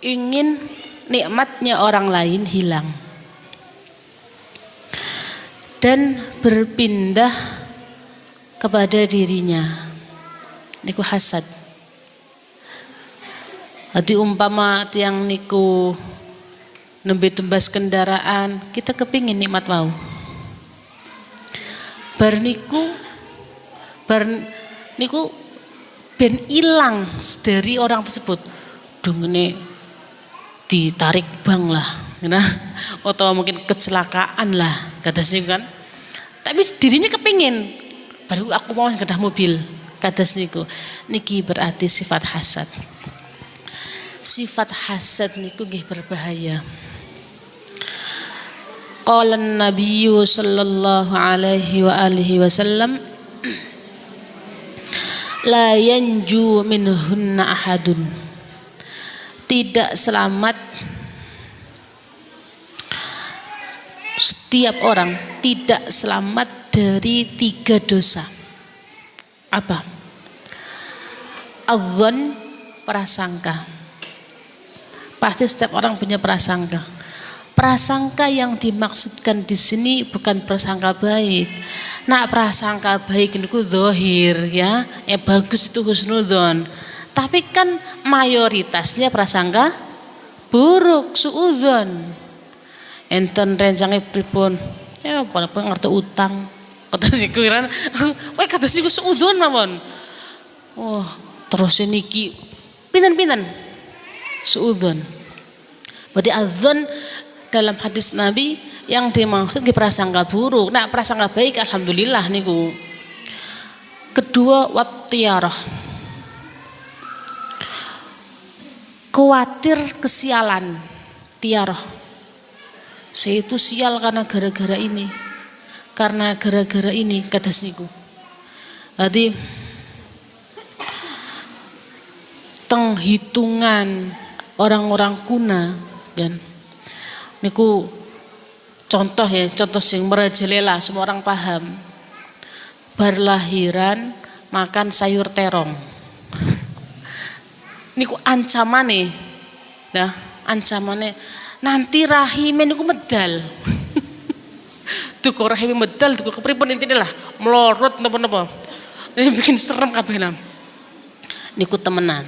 [SPEAKER 1] ingin nikmatnya orang lain hilang dan berpindah kepada dirinya. Niku hasad. Jadi umpama tiang niku nembe tumbas kendaraan, kita kepingin nikmat mau. Bar niku ben ilang dari orang tersebut. Dungene ditarik bang lah, atau mungkin kecelakaan lah, kata sih kan. Tapi dirinya kepingin, baru aku mau kedah mobil, kata niku. Niki berarti sifat hasad. Sifat hasad niku nggih berbahaya. Qala Nabi sallallahu alaihi wa alihi wasallam, la yanju minhunna ahadun. Tidak selamat setiap orang tidak selamat dari 3 dosa. Apa? Adzan, prasangka. Pasti setiap orang punya prasangka. Prasangka yang dimaksudkan di sini bukan prasangka baik. Nah, prasangka baik itu zahir ya, yang bagus itu husnudzon. Tapi kan mayoritasnya prasangka buruk, suudzon. Enten rencange pripun? Ya apa ngerti utang. Kata niku kan, wae kata niku suudzon mawon. Oh, terus niki pinten-pinten suudzon. Berarti adzon dalam hadis Nabi yang dimaksud di prasangka buruk. Nah, prasangka baik alhamdulillah niku. Kedua, wattiyarah. Khawatir kesialan, tiarah. Saya itu sial karena gara-gara ini. Karena gara-gara ini kata niku. Jadi hitungan orang-orang kuna kan. Niku contoh ya, contoh sing merajalela semua orang paham. Berlahiran makan sayur terong. Niku ancamane. Nah, ancamane nanti rahime niku medal. Duko rahime medal, duko kepripun intine lah, melorot napa-napa. Ini bikin serem kabeh lah. Niku temenan.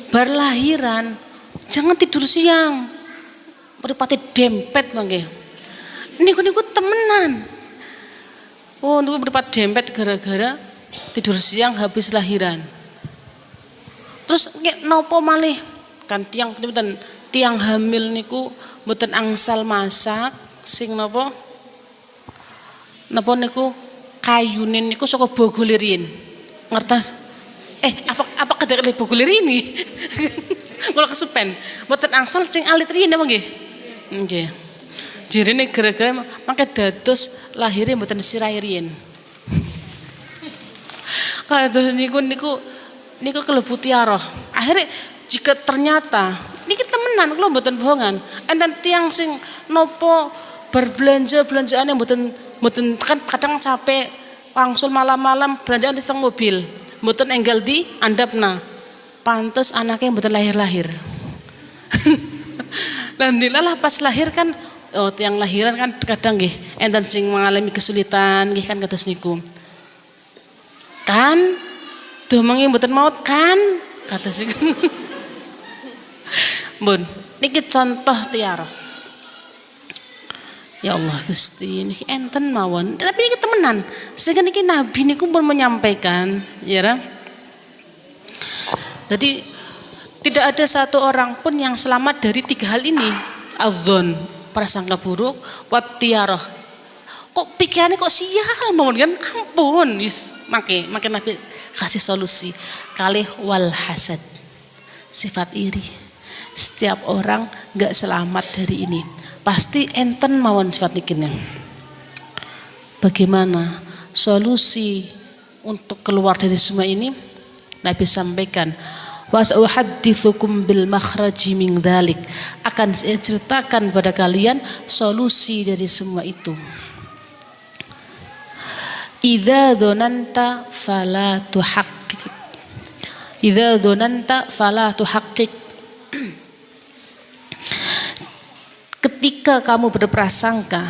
[SPEAKER 1] Berlahiran jangan tidur siang. Mripate dempet mangke. Niku temenan. Oh, niku mripat dempet gara-gara tidur siang habis lahiran. Terus nopo malih kan tiang hamil niku mboten angsal masak sing nopo niku kayune niku saka Bogolerin. Ngertos? Apa kadang Bogolerin iki? Kula kesupen. Mboten angsal sing alit riyin napa nggih? Nggih. Jirine gara-gara mangke dados lahire mboten sirahe riyin. Kados niku kelebu tiarah. Akhirnya jika ternyata niki temenan kula mboten bohongan. Enten tiang sing nopo belanjaane mboten kan kadang capek wangsul malam-malam belanjaan di setengah mobil. Mboten enggal di andapna. Pantes anaknya mboten lahir-lahir. Lan dilalah pas lahir kan tiang lahiran kan kadang nggih enten sing mengalami kesulitan nggih kan kados niku. Kan domengi mboten maut kan kata sing. Bun, niki contoh tiara. Ya Allah Gusti, niki enten mawon. Tapi niki temenan. Sehingga niki Nabi niku pun menyampaikan, ya ra. Jadi tidak ada satu orang pun yang selamat dari 3 hal ini. Adzon, prasangka buruk, wattiyarah. Kok pikirannya kok sial mawon kan? Ampun, wis make Nabi kasih solusi. Kalih wal hasad, sifat iri. Setiap orang nggak selamat dari ini. Pasti enten mawon sifat nikinnya. Bagaimana solusi untuk keluar dari semua ini? Nabi sampaikan, wa sa'uhadditsukum bil makhraji min dzalik. Akan saya ceritakan pada kalian solusi dari semua itu. Idza dzananta fala tuhaqqiq. Idza dzananta fala tuhaqqiq. Ketika kamu berprasangka,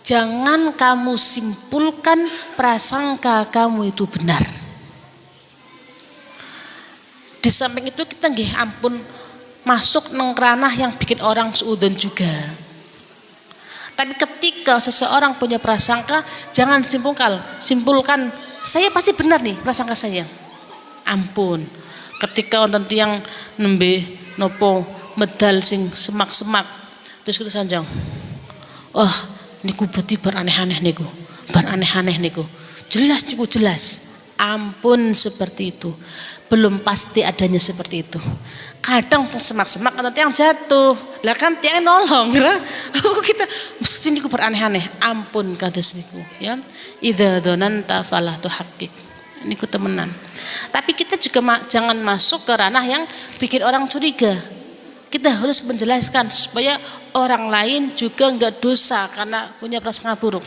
[SPEAKER 1] jangan kamu simpulkan prasangka kamu itu benar. Di samping itu kita nggih ampun masuk nang ranah yang bikin orang suudzon juga. Tapi ketika seseorang punya prasangka, jangan simpulkan saya pasti benar nih prasangka saya. Ampun. Ketika wonten tiyang nembe nopo medal sing semak-semak terus kita sanjang. Oh, niku berarti beraneh-aneh niku. Beraneh-aneh niku. Jelas niku jelas. Ampun seperti itu. Belum pasti adanya seperti itu. Kadang semak-semak atau tiang jatuh. Lah kan tiang nolong, kita mesti niku beraneh-aneh. Ampun kados niku, ya. Idza dzananta fala tuhaqqiq. Niku temenan. Tapi kita juga jangan masuk ke ranah yang bikin orang curiga. Kita harus menjelaskan supaya orang lain juga enggak dosa karena punya prasangka buruk.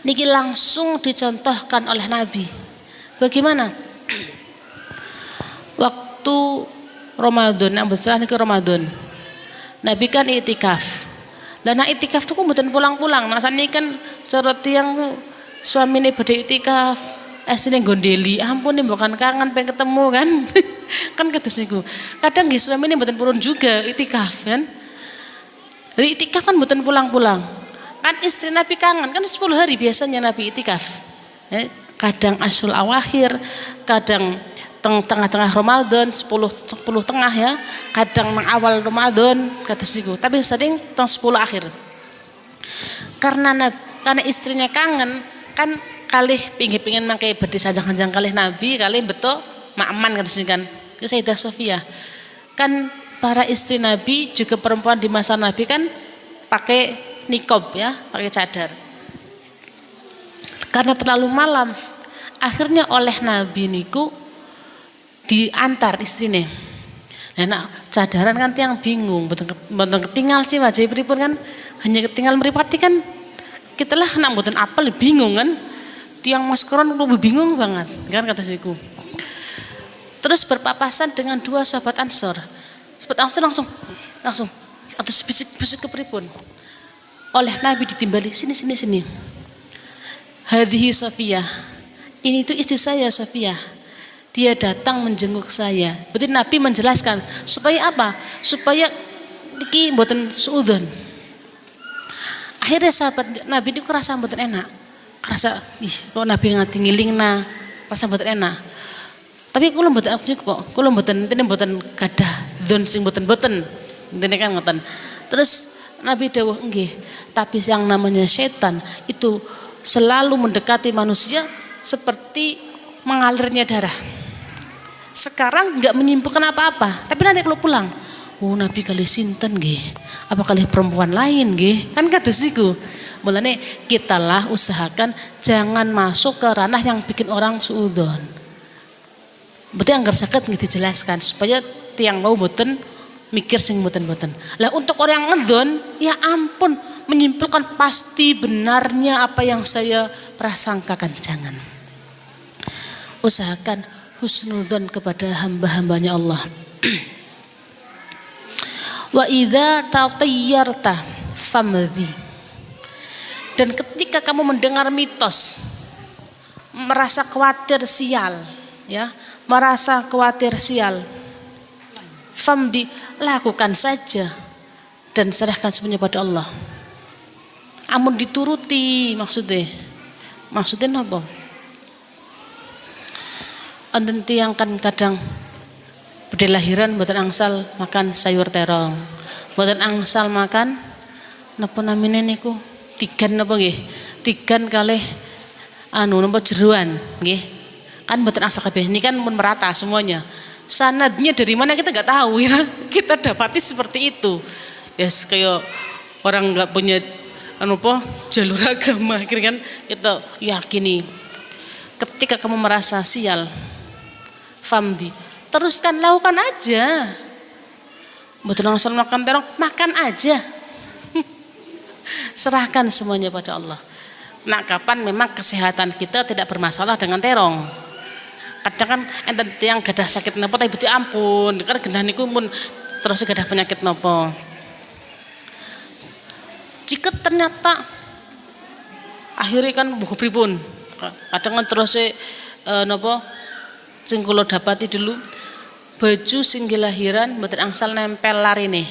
[SPEAKER 1] Niki langsung dicontohkan oleh Nabi. Bagaimana? Waktu Ramadan, yang besar niki Ramadan. Nabi kan itikaf. Lah nek itikaf tuh mboten pulang-pulang. Nah saniki kan cara tiyang suamine badhe itikaf, asline gondeli. Ampun nih bukan kangen pengen ketemu kan. Kan kados niku. Kadang nggih suamine mboten purun juga itikaf kan. Jadi itikaf kan mboten pulang-pulang. Kan istri Nabi kangen, kan 10 hari biasanya Nabi itikaf. Kadang Asyul Awakhir, kadang tengah-tengah Ramadan, 10 tengah ya, kadang awal Ramadan kados niku, tapi sering teng 10 akhir. Karena istrinya kangen, kan kalih pingin mangke badhe sanjang-sanjang kalih Nabi, kalih beto makman kados niku kan. Itu Sayyidah Sofia. Kan para istri Nabi juga perempuan di masa Nabi kan pakai nikob ya, pakai cadar. Karena terlalu malam, akhirnya oleh Nabi niku diantar istrinya. Nah, cadaran kan tiang bingung, betul ketinggal sih wajah pripun kan, hanya ketinggal meripati kan, kita lah nak mboten apel bingung kan, tiang maskeron lebih bingung banget, kan kata siku. Terus berpapasan dengan 2 sahabat Ansor. Sahabat Ansor langsung atau bisik-bisik ke pripun. Oleh Nabi ditimbali sini. Hadhihi Sofia. Ini tuh istri saya Sofia. Dia datang menjenguk saya. Berarti Nabi menjelaskan supaya apa? Supaya iki mboten suudzon. Akhirnya sahabat Nabi itu kerasa mboten enak. Kerasa kok Nabi ngati ngilingna, rasa mboten enak. Tapi kula mboten kok. Kula mboten gadah dzon sing mboten. Intine kan ngoten. Terus Nabi dawuh nggih, tapi yang namanya setan itu selalu mendekati manusia seperti mengalirnya darah. Sekarang enggak menyimpulkan apa-apa, tapi nanti kalau pulang, oh Nabi kali sinten nggih, apa kali perempuan lain nggih, kan kados niku. Mulane kitalah usahakan jangan masuk ke ranah yang bikin orang suudzon. Berarti anggar saged nggih dijelaskan supaya tiang mau mboten mikir sing mboten-mboten. Lah untuk orang yang ngedon, ya ampun, menyimpulkan pasti benarnya apa yang saya prasangkakan, jangan. Usahakan husnudzon kepada hamba-hambanya Allah. Wa idza tatayyarta famdhi. Dan ketika kamu mendengar mitos, merasa khawatir sial, ya, merasa khawatir sial, famdi, lakukan saja dan serahkan semuanya pada Allah. Amun dituruti maksudnya apa? Enten tiyang kan kadang beda lahiran mboten angsal makan sayur terong, mboten angsal makan napa namine niku tigan napa nggih? Tigan kalih napa jeruan nggih. Kan mboten angsal kabeh. Ini kan pun merata semuanya. Sanadnya dari mana kita nggak tahu ya. Kita dapati seperti itu. Yes, kayak orang nggak punya jalur agama, akhirnya kan kita yakini. Ketika kamu merasa sial, famdi, teruskan, lakukan aja. Betul langsung makan terong, makan aja. Serahkan semuanya pada Allah. Nah, kapan memang kesehatan kita tidak bermasalah dengan terong. Kadang kan enten yang gadah sakit nopo tapi betul ampun, kan genah niku pun terus gadah penyakit nopo. Jika ternyata akhirnya kan buku pripun, kadang kan terus nopo sing kula dapati dulu baju sing lahiran mboten angsal nempel larine.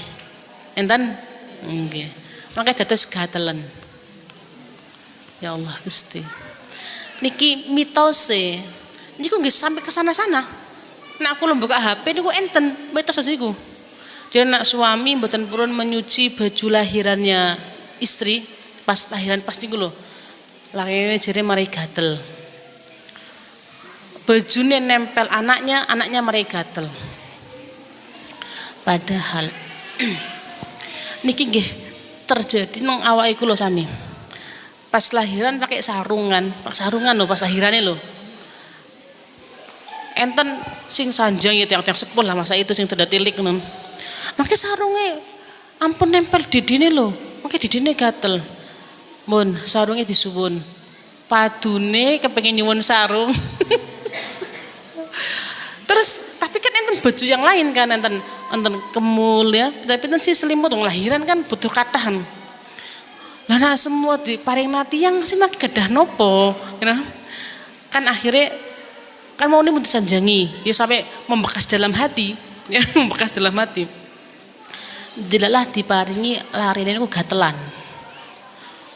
[SPEAKER 1] Enten nggih. Mangke dados gatelen. Ya Allah Gusti. Niki mitose niku nggih sampai ke sana-sana. Nek aku buka HP niku enten mitos niku. Dia nak suami mboten purun menyuci baju lahirannya istri pas lahiran pas niku lho. Larine jere mari gatel. Bajune nempel anaknya mari gatel. Padahal niki nggih terjadi nang awake kula sami. Pas lahiran pakai sarungan lho pas lahirane lho. Enten sing sanjang ya tiang-tiang sepuh lah masa itu sing tertilik nun. Makanya sarungnya ampun nempel didine lho, makanya didine gatel. Mun sarungnya disuwun, padune kepengen nyuwun sarung. Terus tapi kan enten baju yang lain kan, enten kemul ya, tapi enten si selimut lahiran kan butuh katahan. Lah nah semua diparing nati yang sih mak gadah nopo, kan akhirnya kan mau ini mau disanjangi ya sampai membekas dalam hati ya membekas dalam hati dilalah diparingi larine niku gatelan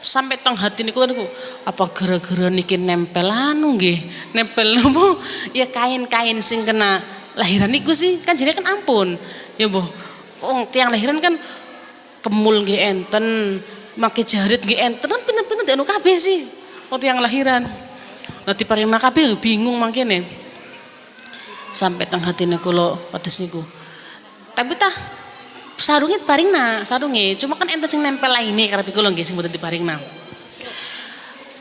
[SPEAKER 1] sampai teng hati niku apa gara-gara niki nempel nggih nempel nopo ya kain-kain sing kena lahiran niku sih kan jadi kan ampun ya boh tiang lahiran kan kemul nggih enten make jarit nggih enten kan pinten-pinten anu kabeh sih tiang lahiran. Nah diparing kabeh bingung mangkene. Sampai teng hatine kula wates niku. Tapi tah sarungnya diparingna, sarunge cuma kan enten sing nempel lainnya karep kula nggih sing mboten diparingna.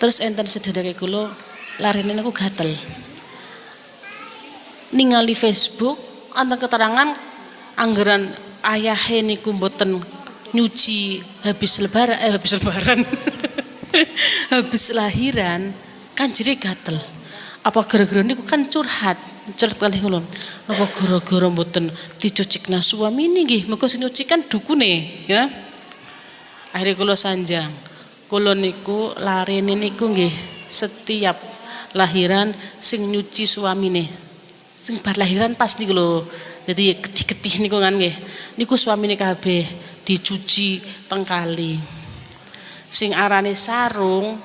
[SPEAKER 1] Terus enten sedhereke kula larine niku gatel. Ningali Facebook enten keterangan anggaran ayahe niku mboten nyuci habis lebaran habis lahiran kan jadi gatel. Apa gara-gara niku kan curhat kali kula. Apa gara-gara mboten dicucikna suami nggih, mergo sing nyuci kan dukune, ya. Akhirnya kula sanjang. Kula niku larene niku nggih setiap lahiran sing nyuci suamine. Sing bar lahiran pas niku lho. Jadi getih-getih niku kan nggih. Niku suamine kabeh dicuci teng kali. Sing arane sarung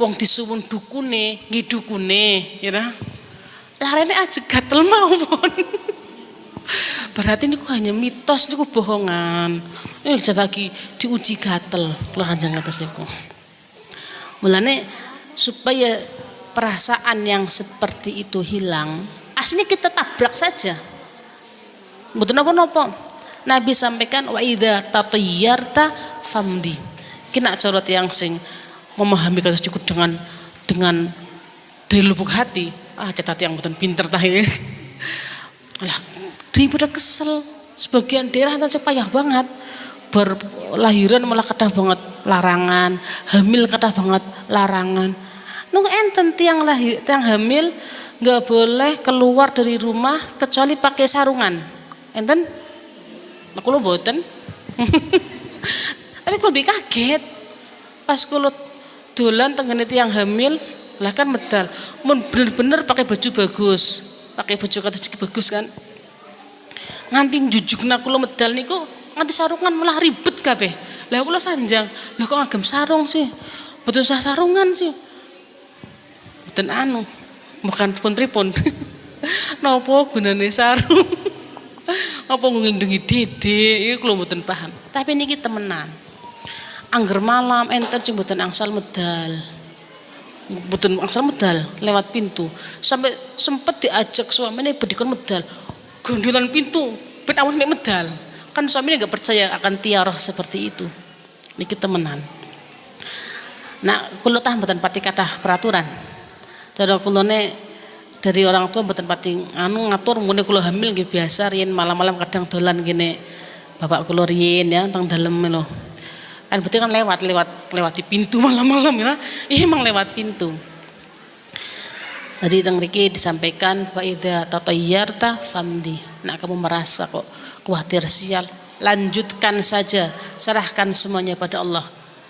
[SPEAKER 1] wong disuwun dukune, nggih dukune, ya. Larene aja gatel mawon. Berarti niku hanya mitos niku bohongan. Jangan lagi diuji gatel kula Kanjeng atas niku. Mulane supaya perasaan yang seperti itu hilang, aslinya kita tabrak saja. Mboten napa-napa. Nabi sampaikan wa idza tatayyarta famdi. Kena corot yang sing memahami kata cukup dengan dari lubuk hati. Catat yang betul pinter tahe. Alah, daripada kesel sebagian daerah itu payah banget. Berlahiran malah kathah banget larangan, hamil kathah banget larangan. Nung enten tiang hamil nggak boleh keluar dari rumah kecuali pakai sarungan. Enten? Aku lo boten. Tapi aku lebih kaget pas kulo dolan tenggene tiang hamil. Lah kan medal, mun bener-bener pakai baju bagus, pakai baju kata bagus kan, nganti jujukna kula medal niku nganti sarungan malah ribet kabeh. Lah kula sanjang, lah kok ngagem sarung sih, betul usah sarungan sih, betul anu, bukan pun-pripun, nopo gunane sarung, apa ngelindungi dede, itu kula betul paham. Tapi niki temenan, angger malam enter sing betul angsal medal. Betul angsal medal lewat pintu sampai sempet diajak suaminya bedikon medal Gondolan pintu ben awas mek medal. Kan suaminya nggak percaya akan tiarah seperti itu. Niki temenan. Nah, kula tah mboten pati kathah peraturan. Cara kulone dari orang tua mboten pati ngatur mune kula hamil nggih biasa riyen malam-malam kadang dolan gini bapak kula riyen ya teng dalem lho. Kan berarti kan lewati pintu malam-malam ya. Iya emang lewat pintu. Jadi teng mriki disampaikan wa idza tatayyarta famdi. Nak kamu merasa kok khawatir sial, lanjutkan saja, serahkan semuanya pada Allah.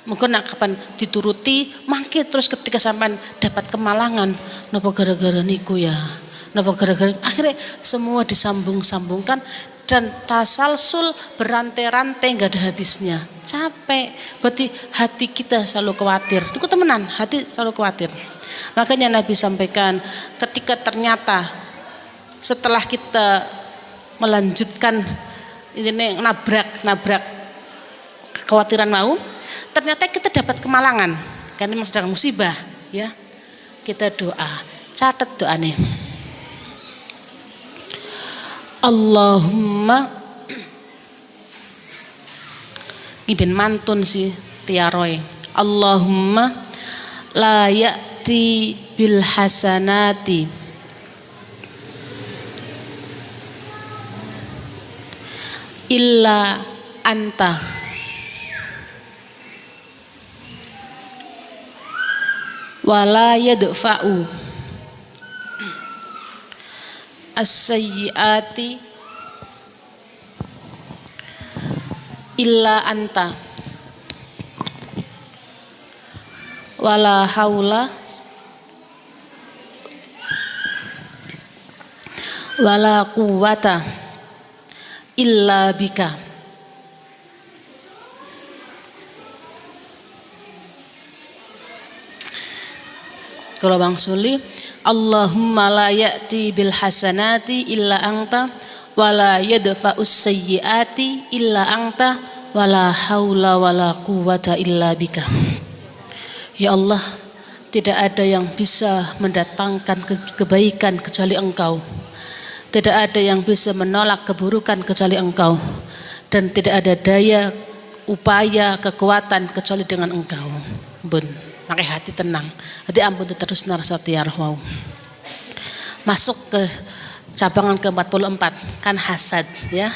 [SPEAKER 1] Mungkin nak kapan dituruti, mangke terus ketika sampean dapat kemalangan, napa gara-gara niku ya. Napa gara-gara akhirnya semua disambung-sambungkan dan tasalsul berantai-rantai nggak ada habisnya. Capek. Berarti hati kita selalu khawatir. Itu temenan, hati selalu khawatir. Makanya Nabi sampaikan ketika ternyata setelah kita melanjutkan ini nabrak kekhawatiran mau, ternyata kita dapat kemalangan karena memang sedang musibah ya. Kita doa, catat doanya. Allahumma ibn mantun si tiaroy. Allahumma la ya'ti bil hasanati illa anta wala yadfa'u as-sayyiati illa anta wala haula wala quwwata illa bika. Kalau Bang Suli, Allahumma la ya'ti bil hasanati illa anta wala yadfa'us sayyiati illa anta wala haula wala quwwata illa bika. Ya Allah, tidak ada yang bisa mendatangkan kebaikan kecuali Engkau. Tidak ada yang bisa menolak keburukan kecuali Engkau. Dan tidak ada daya, upaya, kekuatan kecuali dengan Engkau. Bun, pakai hati tenang. Hati ampun terus narasati arwah. Masuk ke cabangan ke-44, kan hasad ya.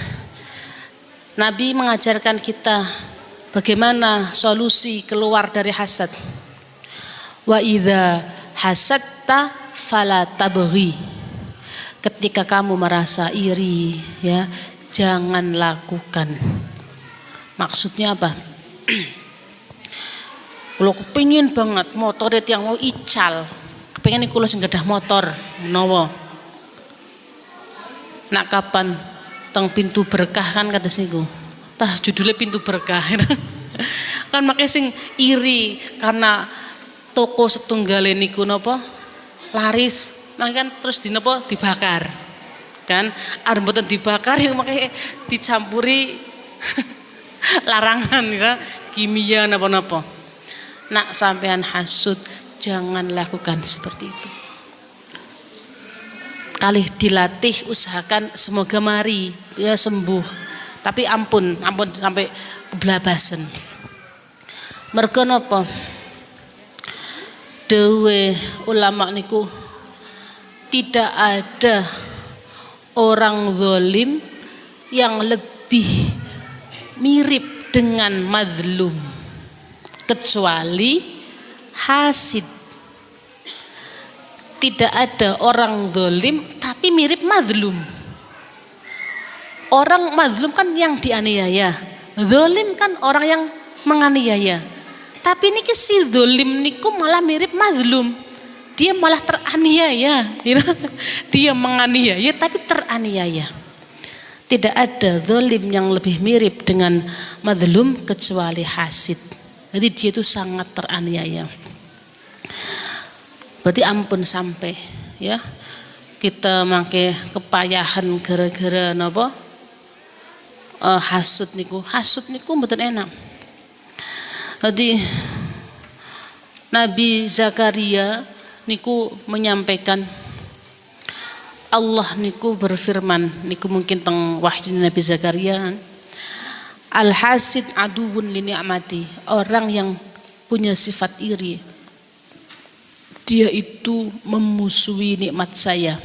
[SPEAKER 1] Nabi mengajarkan kita bagaimana solusi keluar dari hasad. Wa idza hasadta fala tabghi. Ketika kamu merasa iri ya, jangan lakukan. Maksudnya apa? Kalau kepingin banget motor yang mau ical, kepingin kulo sing gadah motor menawa. Nak kapan teng pintu berkah kan kata niku. Tah judulnya pintu berkah. Kan makanya sing iri karena toko setunggal niku napa laris. Makanya kan terus dibakar kan, arep dibakar yang makanya dicampuri larangan ya, kimia napa-napa. Nak sampean hasud jangan lakukan seperti itu. Kali dilatih usahakan semoga mari ya sembuh. Tapi ampun sampai keblabasan. Mergo napa? Dewe ulama niku tidak ada orang zalim yang lebih mirip dengan mazlum kecuali hasid. Tidak ada orang zalim tapi mirip mazlum. Orang mazlum kan yang dianiaya, zalim kan orang yang menganiaya. Tapi niki si zalim niku malah mirip mazlum. Dia malah teraniaya, dia menganiaya tapi teraniaya. Tidak ada zalim yang lebih mirip dengan mazlum kecuali hasid. Jadi dia itu sangat teraniaya. Berarti ampun sampai ya kita make kepayahan gara-gara napa hasud niku mboten enak. Jadi Nabi Zakaria niku menyampaikan Allah niku berfirman niku mungkin teng wahyu Nabi Zakaria, al hasid aduun li ni'mati, orang yang punya sifat iri dia itu memusuhi nikmat saya.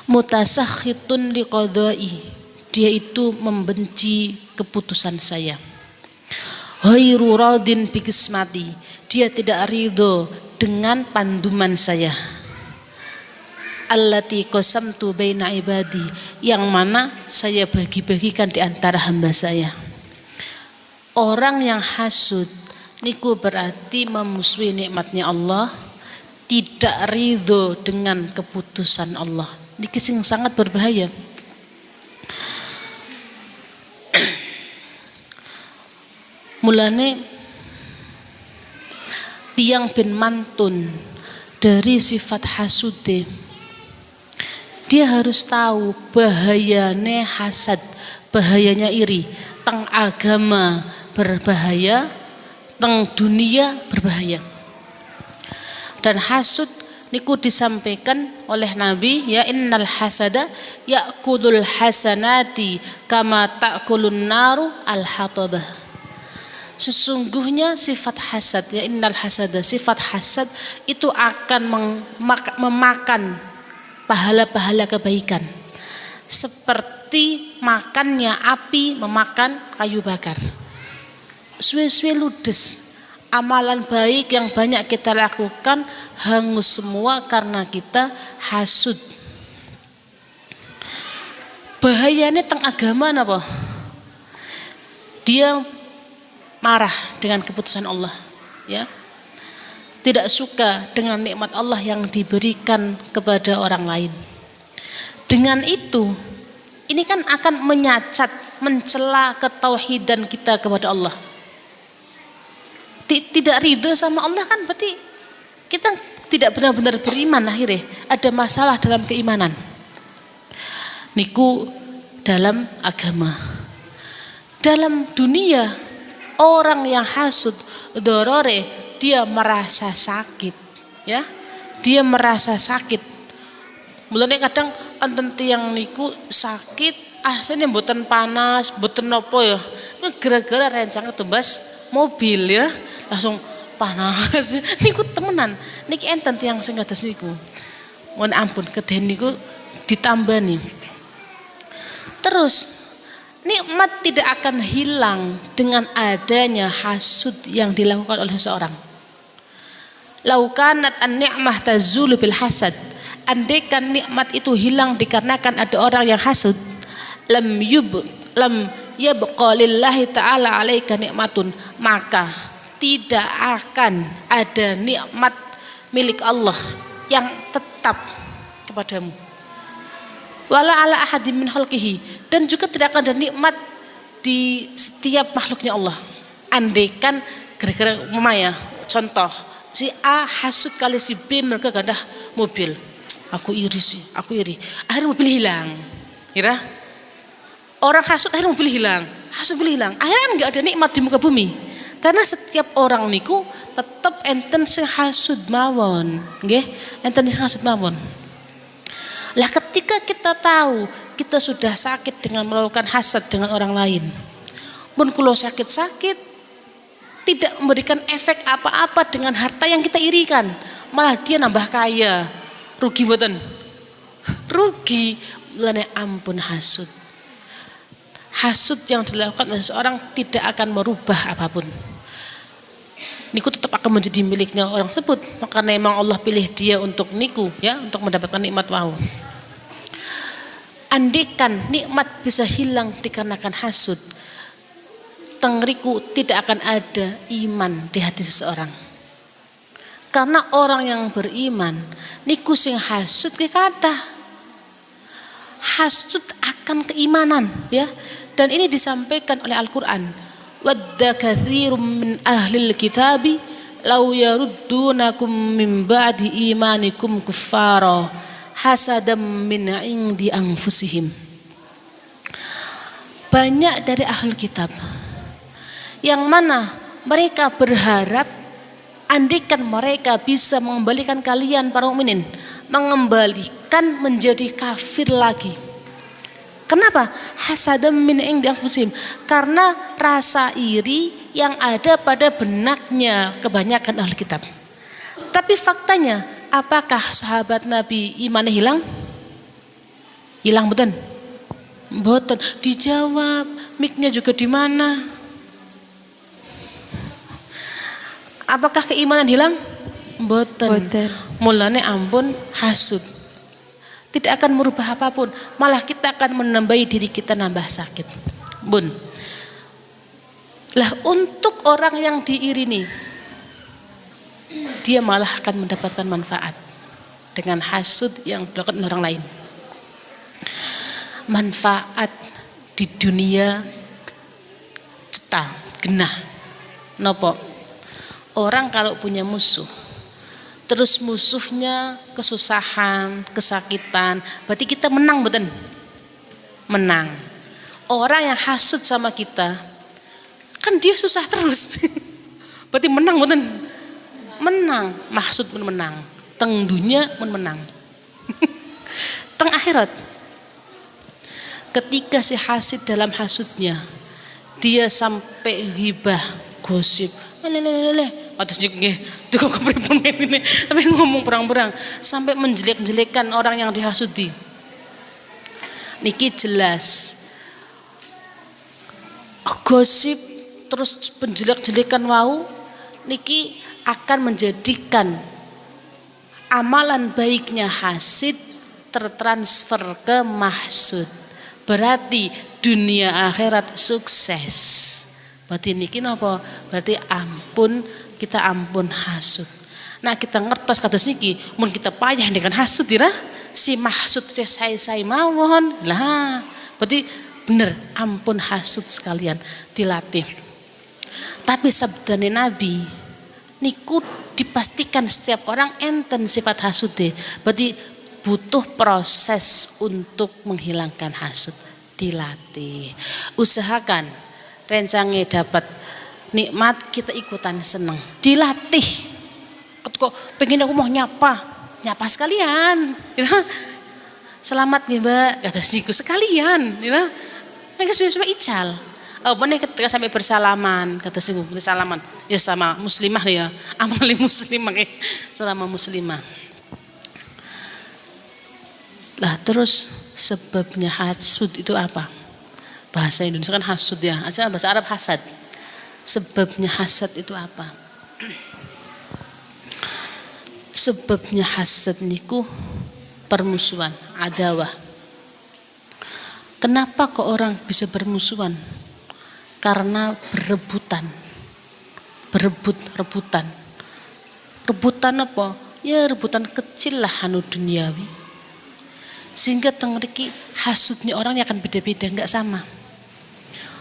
[SPEAKER 1] Mutasakhitun liqadai, dia itu membenci keputusan saya. Ghairu radin bi qismati, dia tidak ridho dengan panduman saya. Allati qasamtu baina ibadi, yang mana saya bagi-bagikan di antara hamba saya. Orang yang hasud niku berarti memusuhi nikmatnya Allah, tidak ridho dengan keputusan Allah. Niki sing sangat berbahaya. Mulane tiang bin mantun dari sifat hasude, dia harus tahu bahayanya hasad, bahayanya iri, teng agama berbahaya, teng dunia berbahaya. Dan hasud niku disampaikan oleh Nabi, ya innal hasada ya'kulul hasanati kama ta'kulun naru al-hatabah. Sesungguhnya sifat hasad, ya innal hasada, sifat hasad itu akan memakan pahala-pahala kebaikan seperti makannya api memakan kayu bakar. Suwe-suwe ludes, amalan baik yang banyak kita lakukan hangus semua karena kita hasud. Bahayanya teng agama napa? Dia marah dengan keputusan Allah, ya. Tidak suka dengan nikmat Allah yang diberikan kepada orang lain. Dengan itu, ini kan akan menyacat, mencela ketauhidan kita kepada Allah. Tidak ridho sama Allah kan berarti kita tidak benar-benar beriman, akhirnya ada masalah dalam keimanan. Niku dalam agama. Dalam dunia, orang yang hasud dorore, dia merasa sakit, ya, dia merasa sakit. Mulane kadang enten tiyang niku sakit aslinya mboten panas, mboten nopo ya, gara-gara rencang tebas mobil ya langsung panas. Niku temenan, niki enten tiyang sing kados niku. Mohon ampun keden niku ditambani. Terus nikmat tidak akan hilang dengan adanya hasud yang dilakukan oleh seseorang. Laukanat an-ni'mah tazulu bil hasad, andaikan nikmat itu hilang dikarenakan ada orang yang hasud, lam yabqa lillahi ta'ala alaika nikmatun, maka tidak akan ada nikmat milik Allah yang tetap kepadamu. Wala ala ahadim min khalqihi, dan juga tidak akan ada nikmat di setiap makhluknya Allah. Andaikan gara-gara memaya, contoh si A hasud kali si B mereka gadah mobil, aku iri sih, aku iri, akhirnya mobil hilang, kira orang hasud akhirnya mobil hilang, akhirnya nggak ada nikmat di muka bumi, karena setiap orang niku tetap enten sing hasud mawon, nggih, enten sing hasud mawon. Lah ketika kita tahu kita sudah sakit dengan melakukan hasad dengan orang lain, pun kalau sakit-sakit tidak memberikan efek apa-apa dengan harta yang kita irikan, malah dia nambah kaya, rugi mboten? Rugi. Lane ampun hasud. Hasud yang dilakukan oleh seorang tidak akan merubah apapun. Niku tetap akan menjadi miliknya orang tersebut, maka memang Allah pilih dia untuk niku, ya, untuk mendapatkan nikmat wau. Andaikan nikmat bisa hilang dikarenakan hasud, tengriku tidak akan ada iman di hati seseorang. Karena orang yang beriman niku sing hasud ke kathah. Hasud akan keimanan, ya. Dan ini disampaikan oleh Al-Qur'an. Wadda katsirum min ahlil kitabi law yaruddunakum min ba'di imanikum kuffara hasadam min indi anfusihim. Banyak dari ahli kitab yang mana mereka berharap andaikan mereka bisa mengembalikan kalian para mukminin, mengembalikan menjadi kafir lagi. Kenapa? Hasadam min indi anfusihim, karena rasa iri yang ada pada benaknya kebanyakan ahli kitab. Tapi faktanya, apakah sahabat Nabi imannya hilang? Hilang betul? Betul. Dijawab, miknya juga di mana? Apakah keimanan hilang? Betul. Mulane ampun hasud. Tidak akan merubah apapun, malah kita akan menambahi diri kita nambah sakit. Bun. Lah untuk orang yang diiri nih, dia malah akan mendapatkan manfaat dengan hasud yang dilakukan orang lain. Manfaat di dunia cetak genah. Nopo? Orang kalau punya musuh, terus musuhnya kesusahan, kesakitan, berarti kita menang, betul? Menang. Orang yang hasud sama kita, kan dia susah terus. Berarti menang, betul? Menang. Maksud pun menang. Teng dunia pun menang. Teng akhirat. Ketika si hasid dalam hasudnya, dia sampai ghibah, gosip, atas juga tuh kepribun ini, tapi ngomong perang-perang sampai menjelek-jelekan orang yang dihasudi. Niki jelas gosip terus penjelek-jelekan wau niki akan menjadikan amalan baiknya hasid tertransfer ke mahsud. Berarti dunia akhirat sukses. Berarti niki napa? Berarti ampun, kita ampun hasud. Nah kita ngertos kados niki, mun kita payah dengan hasud ira si mahsud saya mawon. Lah, berarti bener ampun hasud sekalian dilatih. Tapi sabdane Nabi niku dipastikan setiap orang enten sifat hasude. Berarti butuh proses untuk menghilangkan hasud, dilatih. Usahakan rencangnya dapat nikmat, kita ikutan seneng, dilatih. Kok pengen aku mau nyapa sekalian, selamat nih mbak, kata niku sekalian, mereka sudah ical. Oh bener ketika sampai bersalaman, kata niku bersalaman, ya sama muslimah ya, amali muslimah, selama muslimah. Lah terus sebabnya hasud itu apa? Bahasa Indonesia kan hasud ya, bahasa Arab hasad. Sebabnya hasad itu apa? Sebabnya hasad niku permusuhan, adawah. Kenapa kok orang bisa bermusuhan? Karena berebutan. Rebutan. Rebutan apa? Ya rebutan kecil lah anu duniawi. Sehingga tengriki hasudnya orang yang akan beda-beda, enggak sama.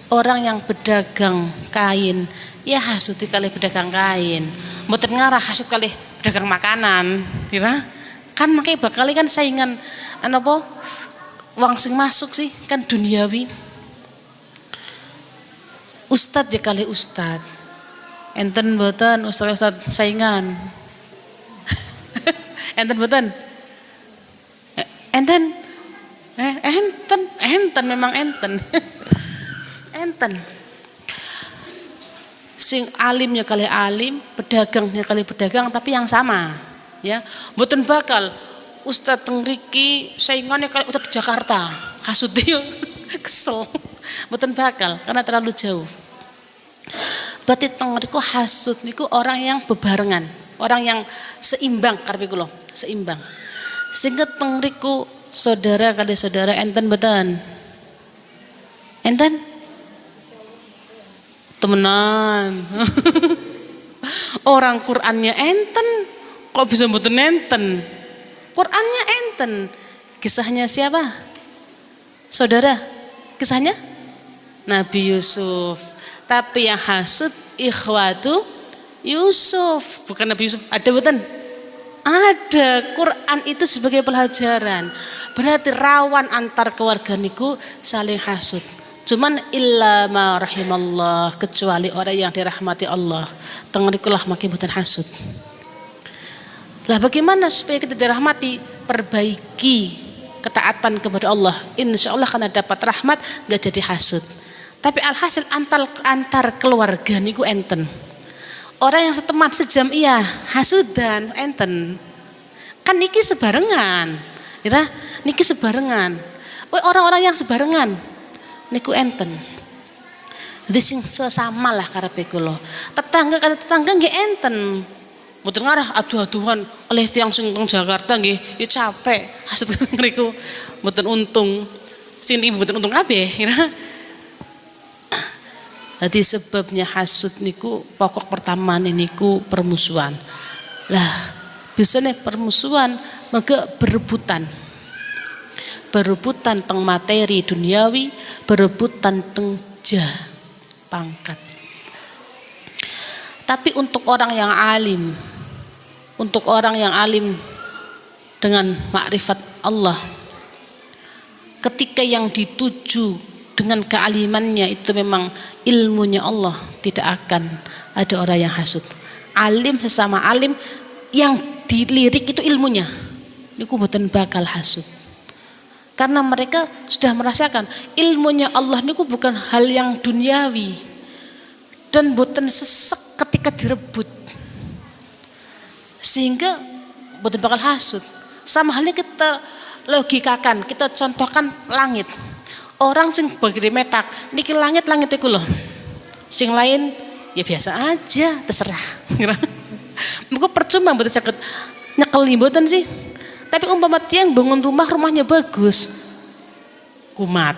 [SPEAKER 1] Orang yang pedagang kain, ya hasud kali pedagang kain. Mboten ngarah hasud kali pedagang makanan, kira? Kan makanya bakal kan saingan apa? Uang sing masuk sih kan duniawi. Ustad ya kali ustad. Enten mboten ustad saingan. Enten mboten? Enten memang enten. Enten. Sing alimnya kali alim, pedagangnya kali pedagang, tapi yang sama, ya. Mboten bakal Ustadz tengriki saingannya kali Ustadz Jakarta, hasudnya kesel. Mboten bakal karena terlalu jauh. Berarti tengriku hasud niku orang yang bebarengan, orang yang seimbang karepe kula, seimbang. Sehingga tengriku saudara kali saudara enten betan. Enten? Temenan. Orang Qur'annya enten, kok bisa mboten enten? Qur'annya enten. Kisahnya siapa? Saudara, kisahnya Nabi Yusuf. Tapi yang hasud ikhwatu Yusuf, bukan Nabi Yusuf. Ada betul? Ada. Quran itu sebagai pelajaran. Berarti rawan antar keluarga niku saling hasud. Cuman illa ma rahimallah, kecuali orang yang dirahmati Allah. Tengrikulah makin bukan hasud. Lah bagaimana supaya kita dirahmati? perbaiki ketaatan kepada Allah, insya Allah karena dapat rahmat, gak jadi hasud. Tapi alhasil antar keluarga niku enten. Orang yang seteman sejam iya hasudan enten. Kan niki sebarengan, kira niki sebarengan. Orang-orang yang sebarengan niku enten. Jadi sing sesama lah karepe kula. Tetangga kada tetangga nggih enten. Mboten ngarah adu-aduan oleh tiyang sing teng Jakarta nggih, ya capek. Hasud ngriku mboten untung. Sini mboten untung kabeh, kira. Jadi sebabnya hasud niku pokok pertama niku permusuhan. Lah, biasanya permusuhan mereka berebutan. Berebutan teng materi duniawi, berebutan teng jah pangkat. Tapi untuk orang yang alim, untuk orang yang alim dengan makrifat Allah, ketika yang dituju dengan kealimannya itu memang ilmunya Allah, tidak akan ada orang yang hasud. Alim sesama alim yang dilirik itu ilmunya, niku mboten bakal hasud. Karena mereka sudah merasakan ilmunya Allah niku bukan hal yang duniawi dan mboten sesek ketika direbut, sehingga mboten bakal hasud. Sama halnya kita logikakan, kita contohkan langit. Orang sing bagi metak niki langit iku lho. Sing lain ya biasa aja, terserah. Muga percuma mboten saged nyekeli mboten sih. Tapi umpama tiyang bangun rumahnya bagus, kumat,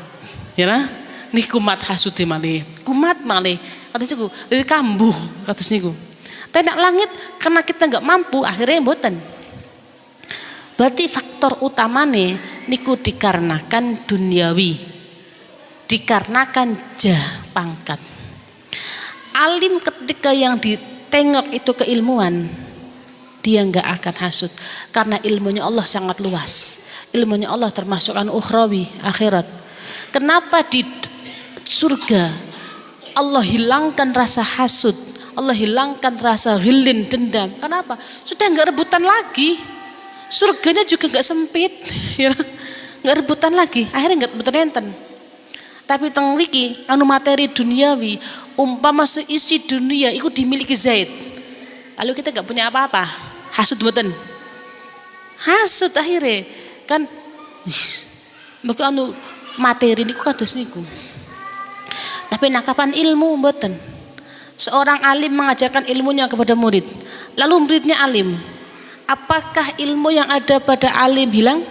[SPEAKER 1] ya lah. Nih kumat hasude malih, kumat malih. Kados niku, dari kambuh kados niku. Tapi nak langit karena kita nggak mampu, akhirnya mboten. Berarti faktor utamane niku dikarenakan duniawi, dikarenakan jah pangkat. Alim ketika yang ditengok itu keilmuan, dia nggak akan hasud karena ilmunya Allah sangat luas. Ilmunya Allah termasuk ukhrawi, akhirat. Kenapa di surga Allah hilangkan rasa hasud, Allah hilangkan rasa ghillin, dendam? Kenapa? Sudah nggak rebutan lagi. Surganya juga nggak sempit, ya, nggak rebutan lagi. Akhirnya nggak rebutan enten. Tapi teng mriki anu materi duniawi, umpama seisi dunia itu dimiliki Zaid, lalu kita nggak punya apa-apa, hasud mboten? Hasud akhirnya kan. Maka anu materi niku kados niku. Tapi nakapan ilmu mboten. Seorang alim mengajarkan ilmunya kepada murid, lalu muridnya alim. Apakah ilmu yang ada pada alim hilang?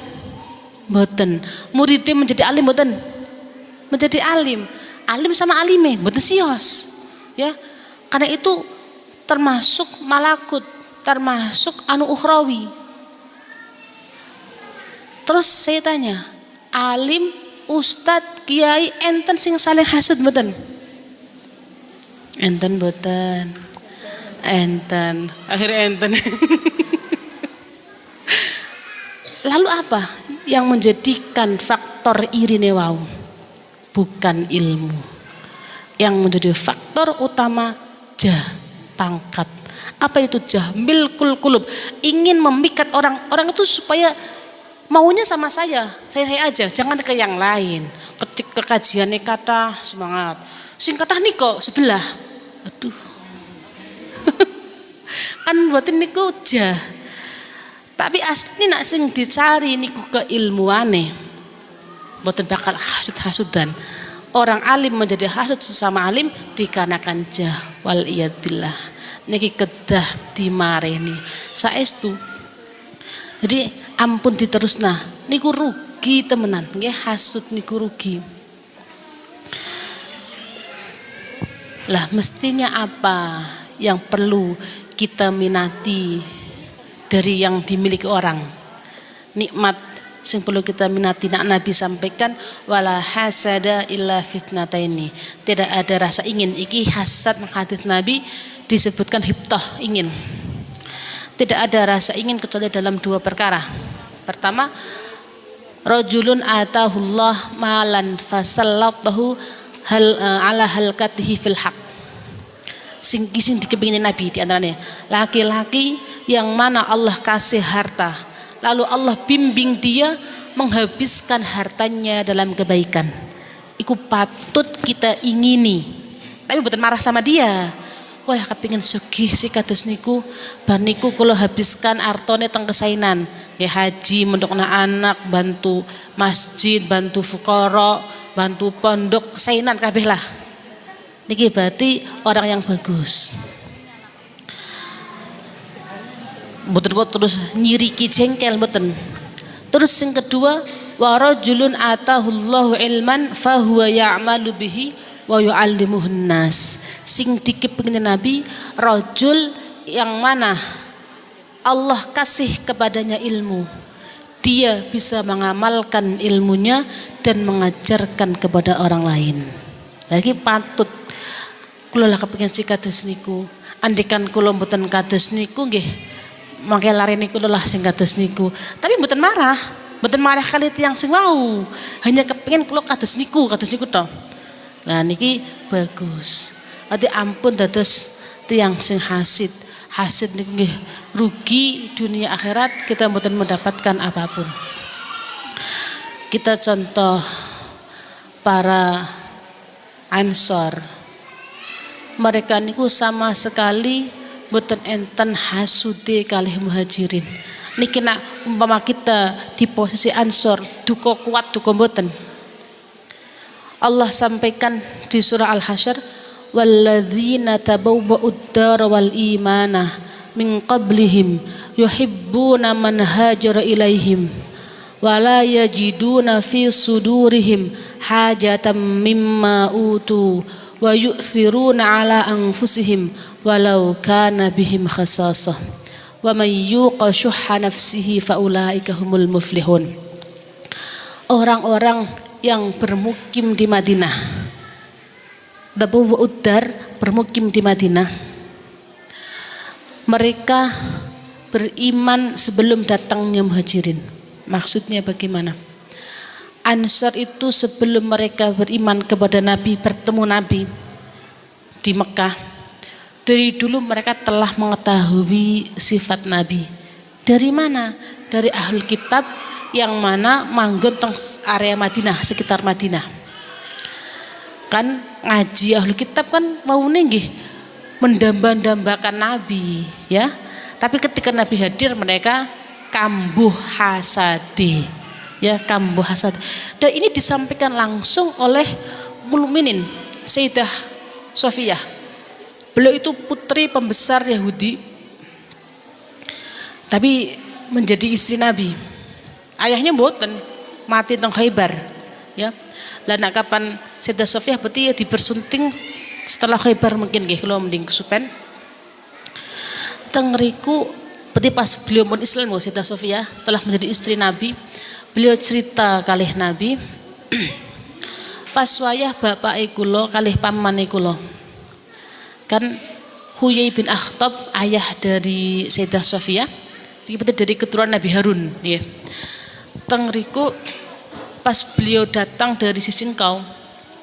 [SPEAKER 1] Mboten. Muridnya menjadi alim mboten? Menjadi alim. Alim sama alime mboten sios. Ya. Karena itu termasuk malakut, termasuk ukhrawi. Terus saya tanya, alim, ustad, kiai enten sing saling hasud mboten? Enten mboten. Enten. Akhirnya enten. Lalu apa yang menjadikan faktor irine wau? Bukan ilmu. Yang menjadi faktor utama jah pangkat. Apa itu jah? Milkul kulub. Ingin memikat orang itu supaya maunya sama saya aja, jangan ke yang lain. Ketika kajiannya kata semangat, sing kata niko sebelah, aduh, kan buatin niku jah. Tapi asli nak sing dicari niku keilmuane, boten bakal hasud-hasudan. Orang alim menjadi hasud sesama alim dikarenakan jah wal iyad billah. Niki kedah dimareni saestu. Jadi ampun diterusna, niku rugi temenan, nggih hasud niku rugi. Lah mestinya apa yang perlu kita minati dari yang dimiliki orang? Nikmat yang perlu kita minati, nak Nabi sampaikan wala hasada illa fitnataini. Tidak ada rasa ingin. Iki hasad hadits Nabi disebutkan hibtah, ingin. Tidak ada rasa ingin kecuali dalam dua perkara. Pertama, rajulun atahullah malan fasallatahu ala halqatihi fil haq. Sing dikepingin Nabi di antaranya laki-laki yang mana Allah kasih harta, lalu Allah bimbing dia menghabiskan hartanya dalam kebaikan. Iku patut kita ingini. Tapi bukan marah sama dia. Wah, kepingin sugih sih kados niku, bar niku kula habiskan artone teng kesainan. Ya haji untuk anak-anak, bantu masjid, bantu fukara, bantu pondok, kesainan kabeh lah. Niki berarti orang yang bagus. Mboten kok terus nyiriki jengkel mboten. Terus yang kedua, wa rajulun atahullahu ilman fahuwa ya'malu bihi wa yu'allimuhun nas. Sing dikepengin Nabi, rajul yang mana Allah kasih kepadanya ilmu, dia bisa mengamalkan ilmunya dan mengajarkan kepada orang lain. Lagi patut kula lah kepengin si kados niku. Andikan kula mboten kados niku nggih mangke lare niku lah sing kados niku. Tapi mboten marah kali tiyang sing wau. Hanya kepengin kula kados niku to. Nah niki bagus. Ati ampun dados tiyang sing hasid niku nggih rugi dunia akhirat, kita mboten mendapatkan apapun. Kita contoh para Ansor. Mereka niku sama sekali mboten enten hasude kalih muhajirin. Niki nak umpama kita di posisi Ansor, duka kuat duka mboten. Allah sampaikan di surah Al-Hasyr, walladzina tabawwa'ud dar wal imanah min qablihim yuhibbuna man hajara ilaihim wala yajiduna fi sudurihim hajatan mimma utu wa yu'thiruna ala anfusihim walau kana bihim khasasah wa man yuqa syuhha nafsihi faulaika humul muflihun. Orang-orang yang bermukim di Madinah, Tabawwa'ud dar, bermukim di Madinah, mereka beriman sebelum datangnya muhajirin. Maksudnya bagaimana? Ansor itu sebelum mereka beriman kepada Nabi, bertemu Nabi di Mekah, dari dulu mereka telah mengetahui sifat Nabi. Dari mana? Dari ahlul kitab yang mana manggon teng area Madinah, sekitar Madinah. Kan ngaji ahlul kitab kan mau nggih mendamba-dambakan Nabi, ya. Tapi ketika Nabi hadir mereka kambuh hasadi, ya, kambuh hasad. Dan ini disampaikan langsung oleh mukminin Sayyidah Sofiyah. Beliau itu putri pembesar Yahudi, tapi menjadi istri Nabi. Ayahnya mboten, mati teng Khaibar, ya. Lah nak kapan Sayyidah Sofiyah berarti ya dibersunting setelah Khaibar mungkin nggih kula mending kesupen. Teng riku berarti pas beliau pun Islam Sayyidah Sofiyah telah menjadi istri Nabi. Beliau cerita kalih Nabi pas wayah bapak kula kalih pamane kula. Kan Huyai bin Akhtab, ayah dari Sayyidah Sofiyah, dari keturunan Nabi Harun, ya. Teng riku pas beliau datang dari Sisingkau,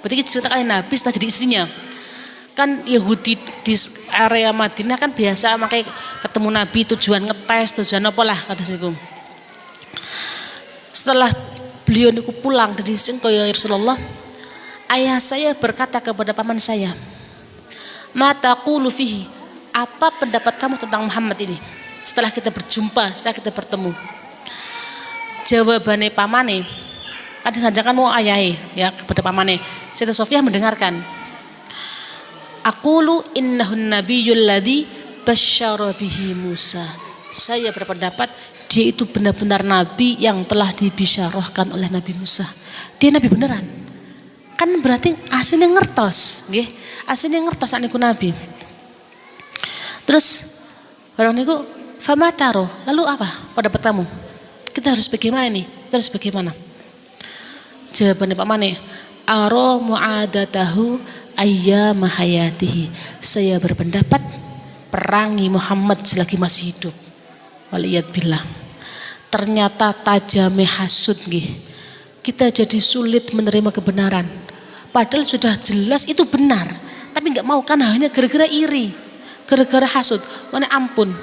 [SPEAKER 1] berarti cerita kalih Nabi setelah jadi istrinya. Kan Yahudi di area Madinah kan biasa makanya ketemu Nabi tujuan ngetes, tujuan apa lah kata siku. Setelah beliau niku pulang dari Sisingkau, ya Rasulullah, ayah saya berkata kepada paman saya, ma taqulu fihi, apa pendapat kamu tentang Muhammad ini setelah kita berjumpa, setelah kita bertemu? Jawabannya pamane, kan disanjakan mau ayahe, ya, kepada pamane. Sayyidah Sofiyah mendengarkan. Aqulu innahun nabiyyul ladzi basyara bihi Musa. Saya berpendapat dia itu benar-benar nabi yang telah dibisyarahkan oleh Nabi Musa. Dia nabi beneran. Kan berarti aslinya ngertos, nggih. Aslinya ngertos niku nabi. Terus orang niku famataro, lalu apa pendapat kamu? Kita harus bagaimana nih? Kita harus bagaimana? Jawabannya Pak Mane, aro mu'adatahu ayyama hayatihi. Saya berpendapat perangi Muhammad selagi masih hidup. Waliyadbillah. Ternyata tajame hasud nggih. Kita jadi sulit menerima kebenaran. Padahal sudah jelas itu benar, tapi nggak mau kan hanya gara-gara iri, gara-gara hasud. Mana ampun.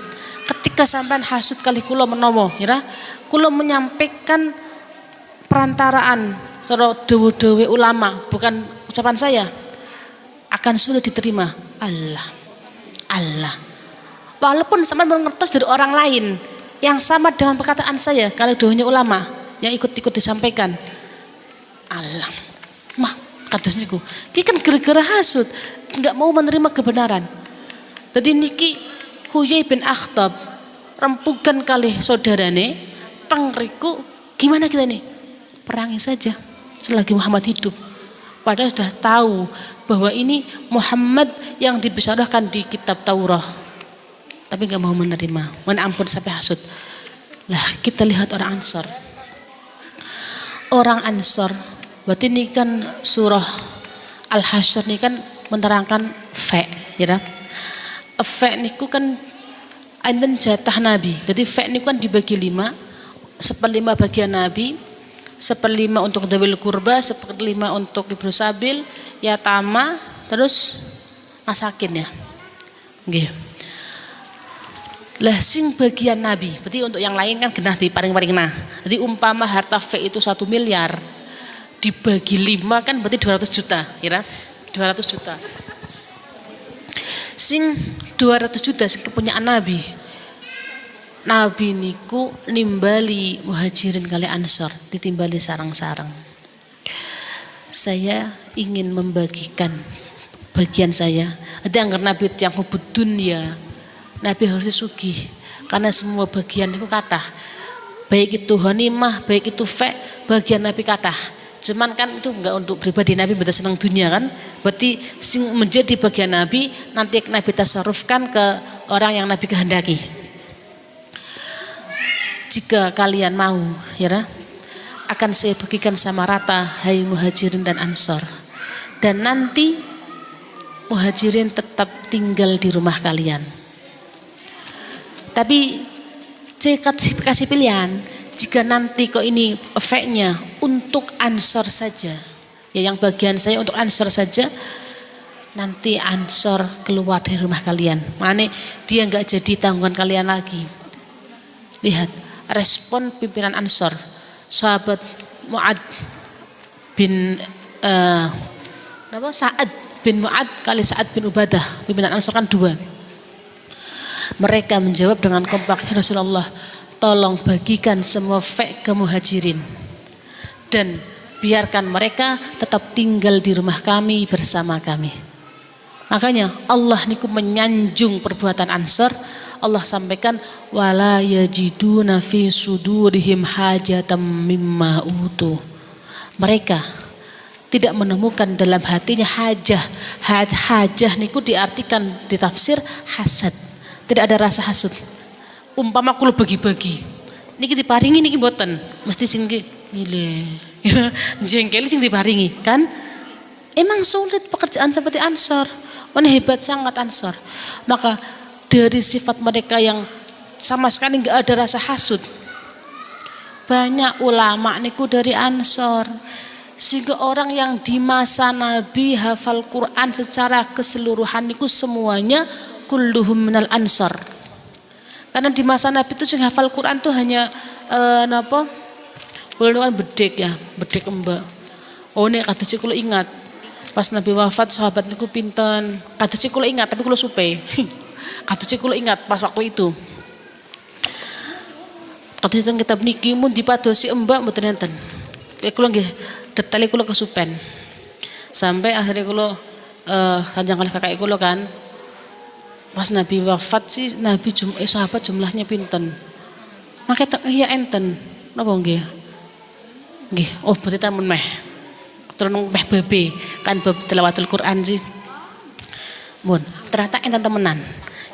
[SPEAKER 1] ketika sampean hasud kali kula menawa ya kula menyampaikan perantaraan cara dewe-dewe ulama bukan ucapan saya akan sulit diterima. Allah walaupun sampean mengertos dari orang lain yang sama dengan perkataan saya kalau dawuhnya ulama yang ikut-ikut disampaikan Allah mah kados niku iki kan gara-gara hasud enggak mau menerima kebenaran. Jadi niki Huyai bin Akhtab rempukan kali saudarane tengriku gimana kita nih perangi saja selagi Muhammad hidup. Padahal sudah tahu bahwa ini Muhammad yang dibisarahkan di kitab Taurat. Tapi gak mau menerima. Mana ampun sampai hasud. Lah kita lihat orang Ansor. Orang Ansor. Berarti ini kan surah Al-Hasyr ini kan menerangkan fe. Ya, fe niku kan enten jatah Nabi. Jadi fe niku kan dibagi 5. 1/5 bagian Nabi. 1/5 untuk dzawil qurba, 1/5 untuk ibnu sabil, yatama, terus masakin ya. Nggih. Lah sing bagian Nabi, berarti untuk yang lain kan genah diparing-paring nah. Jadi umpama harta fe itu 1 miliar dibagi 5 kan berarti 200 juta, kira 200 juta. Sing 200 juta sing kepunyaan Nabi. Nabi niku nimbali muhajirin kali Ansor ditimbali sarang-sarang. Saya ingin membagikan bagian saya. Ada yang Nabi yang hubud dunia, Nabi harus sugih karena semua bagian itu kathah. Baik itu ghanimah, baik itu fe, bagian Nabi kathah. Cuman kan itu enggak untuk pribadi Nabi betul senang dunia kan. Berarti sing menjadi bagian Nabi nanti Nabi tasarrufkan ke orang yang Nabi kehendaki. Jika kalian mau ya akan saya bagikan sama rata hai muhajirin dan ansor dan nanti muhajirin tetap tinggal di rumah kalian tapi saya kasih pilihan jika nanti kok ini efeknya untuk ansor saja ya yang bagian saya untuk ansor saja nanti ansor keluar dari rumah kalian mana dia nggak jadi tanggungan kalian lagi. Lihat respon pimpinan Ansor sahabat Mu'ad bin Sa'ad bin Mu'ad kali Sa'ad bin Ubadah pimpinan Ansor kan 2 mereka menjawab dengan kompak ya Rasulullah tolong bagikan semua fek ke muhajirin dan biarkan mereka tetap tinggal di rumah kami bersama kami. Makanya Allah niku menyanjung perbuatan Ansor. Allah sampaikan wala yajiduna fi sudurihim hajatam mimma utu. Mereka tidak menemukan dalam hatinya hajah. Hajah niku diartikan di tafsir hasad. Tidak ada rasa hasud. Umpama kula bagi-bagi. Niki diparingi niki mboten. Mesti sing ngile. Jengkel sing diparingi kan? Emang sulit pekerjaan seperti Ansor. Mana hebat sangat Ansor. Maka dari sifat mereka yang sama sekali nggak ada rasa hasud. Banyak ulama niku dari Ansor. Sehingga orang yang di masa Nabi hafal Quran secara keseluruhan niku semuanya kulluhum minal Ansor. Karena di masa Nabi itu yang hafal Quran tuh hanya napa? Kulo kan bedek ya, bedek mbak. Oh nek kados kulo ingat. Pas Nabi wafat sahabat niku pinten. Kados kulo ingat tapi kulo supe. Kados kulo ingat pas waktu itu. Kados teng kitab niki mun dipadosi mbak mboten enten. Kulo nggih detail kulo kesupen. Sampai akhirnya kulo sanjang kali kakak kulo kan. Pas Nabi wafat sih Nabi sahabat jumlahnya pinten. Makanya iya enten. Napa nggih? Nggih, oh berarti tamun meh. Terus meh bebe kan bab tilawatul Quran sih. Mun, ternyata enten temenan.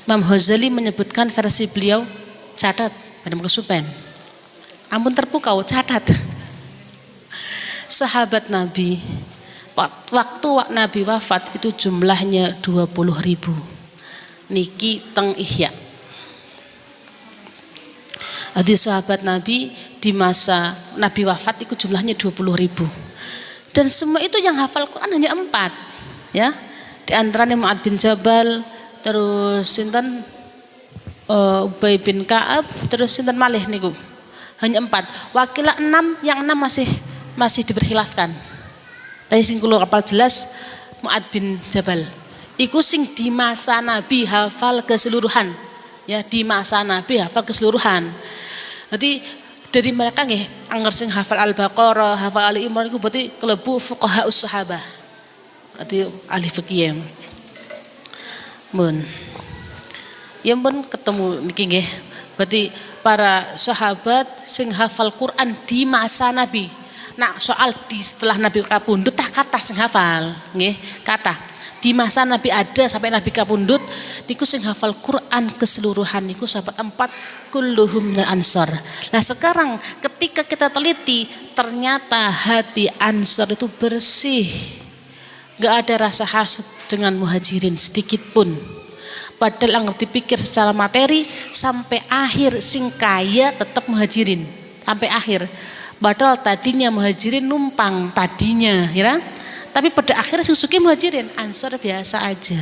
[SPEAKER 1] Imam Ghazali menyebutkan versi beliau catat pada kesupen. Ampun terpukau catat. Sahabat Nabi waktu Nabi wafat itu jumlahnya 20.000. Niki teng Ihya. Jadi sahabat Nabi di masa Nabi wafat itu jumlahnya 20.000. Dan semua itu yang hafal Quran hanya 4. Ya. Di antaranya Mu'ad bin Jabal, terus sinten Ubay bin Ka'ab, terus sinten malih niku. Hanya 4. Wakilah 6, yang 6 masih diperkhilafkan. Tapi sing kula kapal jelas Mu'ad bin Jabal. Iku sing di masa Nabi hafal keseluruhan. Ya, di masa Nabi hafal keseluruhan. Jadi dari mereka nggih angger sing hafal Al-Baqarah, hafal Ali Imran iku berarti kelebu fuqahaus sahabah. Berarti ahli fikih. Mun. Ya pun ketemu niki nggih. Berarti para sahabat sing hafal Quran di masa Nabi. Nah, soal di setelah Nabi kapundhut tah kathah sing hafal, nggih, kathah. Di masa Nabi ada sampai Nabi kapundhut niku sing hafal Quran keseluruhan niku sahabat 4 kulluhum minal ansor. Nah, sekarang ketika kita teliti ternyata hati Ansor itu bersih. Enggak ada rasa hasud dengan Muhajirin sedikit pun. Padahal yang dipikir secara materi sampai akhir sing kaya tetap Muhajirin sampai akhir. Padahal tadinya Muhajirin numpang tadinya, ya. Tapi pada akhirnya susuki Muhajirin, Ansor biasa aja.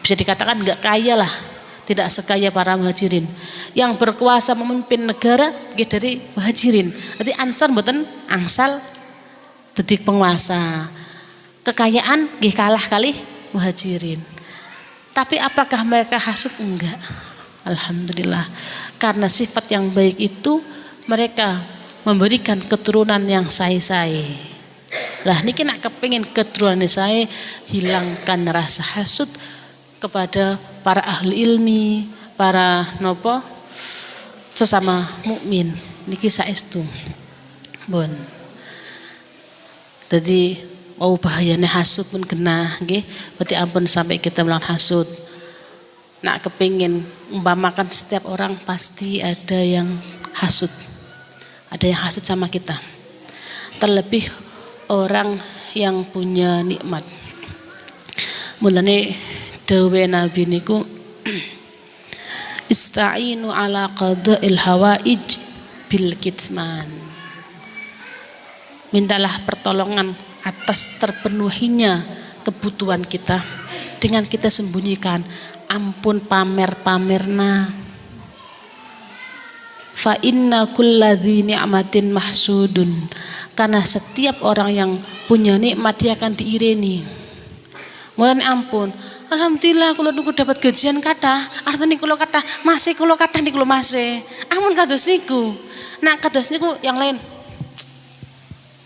[SPEAKER 1] Bisa dikatakan nggak kaya lah, tidak sekaya para Muhajirin. Yang berkuasa memimpin negara dari Muhajirin. Jadi Ansor mboten angsal dadi penguasa. Kekayaan nggih kalah kali Muhajirin. Tapi apakah mereka hasud? Enggak. Alhamdulillah. Karena sifat yang baik itu mereka memberikan keturunan yang say-say. Lah niki nak kepengin keturunan saya hilangkan rasa hasud kepada para ahli ilmi, para nopo sesama mukmin. Niki saestu. Bon. Jadi mau bahayanya hasud pun kena, nggih. Berarti ampun sampai kita melakukan hasud. Nak kepingin umpamakan setiap orang pasti ada yang hasud. Ada yang hasud sama kita. Terlebih orang yang punya nikmat. Mulane dawe Nabi niku ista'inu ala qada'il hawaij bil kitman. Mintalah pertolongan atas terpenuhinya kebutuhan kita dengan kita sembunyikan. Ampun pamer-pamerna. Fa inna kulladzi ni'matin mahsudun. Karena setiap orang yang punya nikmat dia akan diireni. Mohon ampun. Alhamdulillah kula niku dapat gajian kathah. Artine kula kathah, masih kula kathah niku lho masih. Ampun kados niku. Nah kados niku yang lain.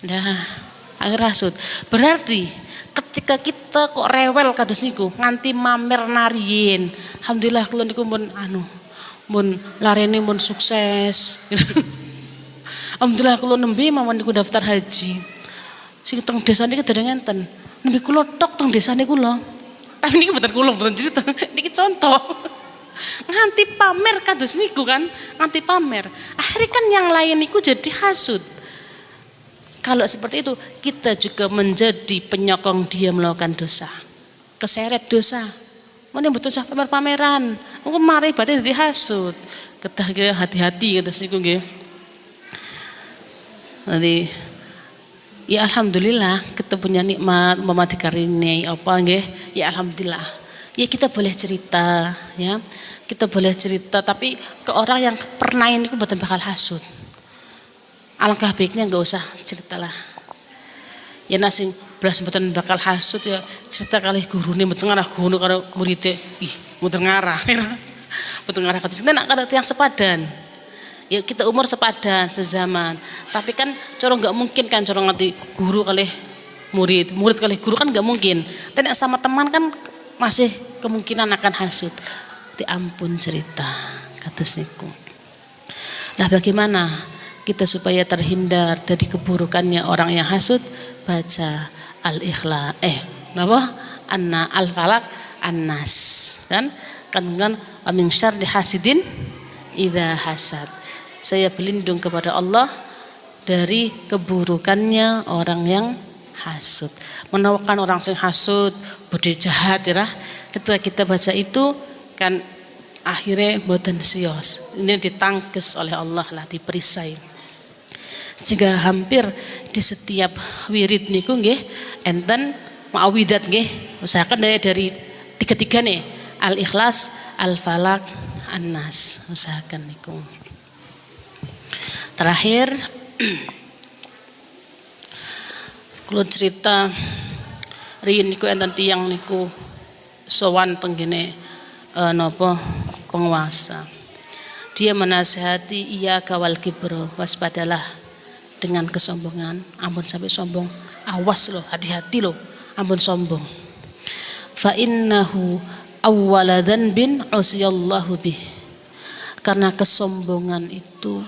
[SPEAKER 1] Nah, akhir hasud. Berarti ketika kita kok rewel kados niku nganti mamer nariyin. Alhamdulillah kula niku mun larene mun sukses. Alhamdulillah kula nembe mawon niku daftar haji. Sing teng desa niki dereng enten. Nembe kula tok teng desa niku lho. Tapi niki mboten kula mboten cerita. Niki contoh. Nganti pamer kados niku kan, nganti pamer. Akhirnya kan yang lain niku jadi hasud. Kalau seperti itu kita juga menjadi penyokong dia melakukan dosa, keseret dosa. Mana betul cah pamer-pameran, mungkin mari berarti dihasut. Ketah ke hati-hati kata niku nggih. Jadi ya alhamdulillah kita punya nikmat umpama dikarini apa nggih? Ya alhamdulillah. Ya kita boleh cerita ya. Kita boleh cerita tapi ke orang yang pernah ini mboten bakal hasut. Alangkah baiknya nggak usah ceritalah. Ya nasi belas mboten bakal hasut ya cerita kali gurune mboten ngarah guru karo muridé. Ih, mboten ngarah. Mboten ngarah kados nek kada tiyang sepadan. Ya kita umur sepadan sezaman. Tapi kan cara nggak mungkin kan cara nganti guru kali murid, murid kali guru kan nggak mungkin. Tapi sama teman kan masih kemungkinan akan hasut. Diampun cerita kados niku. Lah bagaimana kita supaya terhindar dari keburukannya orang yang hasud? Baca Al-Ikhlas Al-Falaq An-Nas kan min syarri hasidin idza hasad. Saya berlindung kepada Allah dari keburukannya orang yang hasud. Menawakan orang yang hasud budi jahat ya. Ketika kita baca itu kan akhirnya boten sios. Ini ditangkes oleh Allah lah, diperisai. Jika hampir di setiap wirid niku nggih enten muawwidzat nggih. Usahakan dari tiga-tiga nih Al-Ikhlas, Al-Falaq, An-Nas. Usahakan niku. Terakhir kula cerita riyin niku enten tiyang niku sowan tenggene napa penguasa. Dia menasihati iya kawal kibro, waspadalah dengan kesombongan, ampun sampai sombong, awas loh, hati-hati loh, ampun sombong. Fa innahu awwala dzanbin usiyallahu bih. Karena kesombongan itu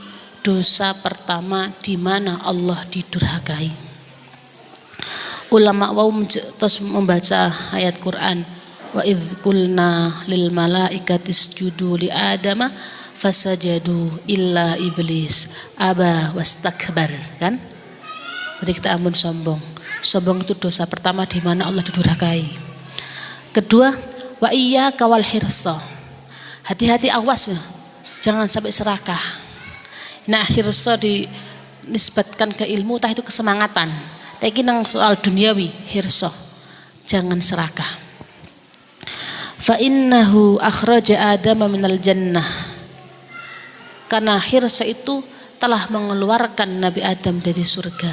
[SPEAKER 1] dosa pertama di mana Allah didurhakai. Ulama wau terus membaca ayat Quran, wa idz qulna lil malaikati isjudu li adama fasajadu illa iblis aba wastakbar, kan? Berarti kita ampun sombong. Sombong itu dosa pertama di mana Allah didurhakai. Kedua, wa iyyaka wal hirsa. Hati-hati, awas ya. Jangan sampai serakah. Nah, hirsa dinisbatkan ke ilmu, tah itu kesemangatan. Tapi nang soal duniawi, hirsa. Jangan serakah. Fa innahu akhraja Adama minal jannah. Karena hirsa itu telah mengeluarkan Nabi Adam dari surga.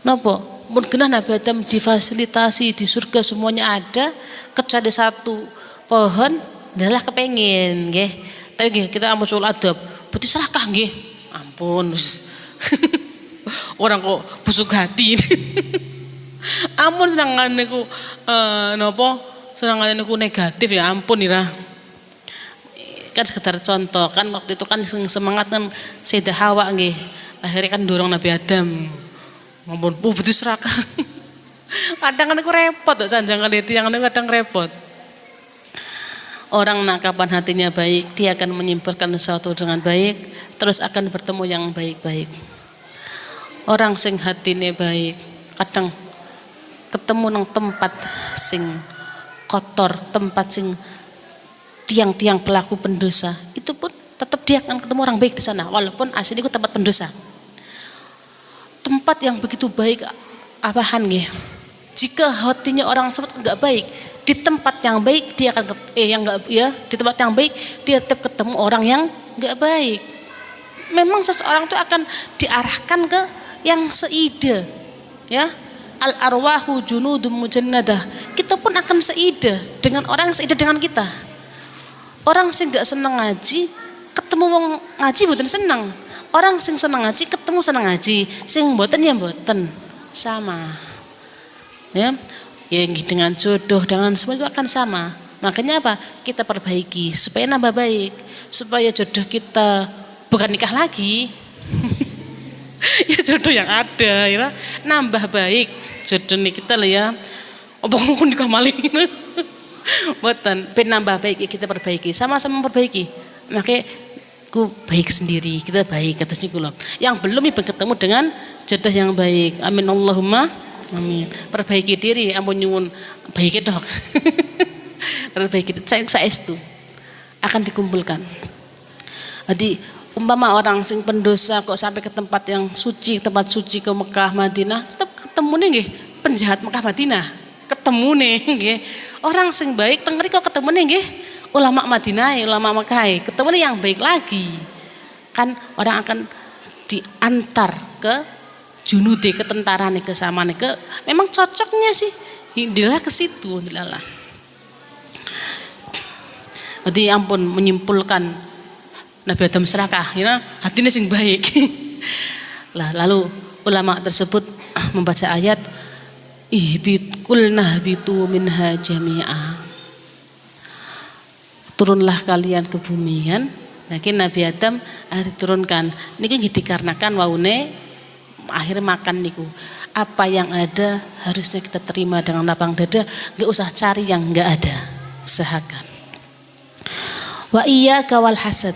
[SPEAKER 1] Napa? Mun genah Nabi Adam difasilitasi di surga semuanya ada, kecuali satu pohon, adalah kepengin, nggih. Tapi nggih kita ampun sul adab, berarti serakah nggih. Ampun. Orang kok busuk hati. Ampun senangan niku napa? Senangan niku negatif ya ampun ira. Kan sekedar contoh, kan waktu itu kan semangat kan Sayyidah Hawa nggih. Akhirnya kan dorong Nabi Adam. Ampun, betul serakah. Kadang kan aku repot tuh sanjangan itu yang kadang repot. Orang nak kapan hatinya baik, dia akan menyimpulkan sesuatu dengan baik, terus akan bertemu yang baik-baik. Orang sing hatine baik, kadang ketemu nang tempat sing kotor, tempat sing tiang-tiang pelaku pendosa, itu pun tetap dia akan ketemu orang baik di sana, walaupun asli itu tempat pendosa. Tempat yang begitu baik, apahan nggih? Jika hatinya orang tersebut enggak baik, di tempat yang baik dia akan di tempat yang baik dia tetap ketemu orang yang enggak baik. Memang seseorang itu akan diarahkan ke yang seide, ya. Al arwahu junudum mujannadah. Kita pun akan seide dengan orang yang seide dengan kita. Orang sing gak seneng ngaji ketemu wong ngaji mboten seneng. Orang sing seneng ngaji ketemu seneng ngaji, sing mboten ya mboten. Sama. Ya, dengan jodoh dengan semua itu akan sama. Makanya apa? Kita perbaiki supaya nambah baik, supaya jodoh kita bukan nikah lagi. Ya jodoh yang ada ya nambah baik jodoh nih kita lah ya. Obong nikah malih. Boten penambah baik kita perbaiki, sama-sama perbaiki. Makanya ku baik sendiri, kita baik atas niku lho. Yang belum ibu ketemu dengan jodoh yang baik. Amin Allahumma amin. Perbaiki diri, ampun nyuwun baik dok. Perbaiki saestu akan dikumpulkan. Jadi umpama orang sing pendosa kok sampai ke tempat yang suci, tempat suci ke Mekah Madinah, tetap ketemu nih nggih penjahat Mekah Madinah. Ketemu nih nggih. Orang sing baik teng mriko ketemu nih nggih ulama Madinah, ulama Mekah, ketemu nih yang baik lagi. Kan orang akan diantar ke junude, ke tentara nih, ke sama nih, ke memang cocoknya sih. Hindilah ke situ, hindilah. Jadi ampun menyimpulkan Nabi Adam serakah, ya, hatinya sing baik. Lah lalu ulama tersebut membaca ayat kulnah bitu minha jami'a. Turunlah kalian ke bumi kan. Nah, Nabi Adam diturunkan. Niki dikarenakan waune akhir makan niku. Apa yang ada harusnya kita terima dengan lapang dada, enggak usah cari yang enggak ada. Usahakan. Wa iyyaka wal hasad.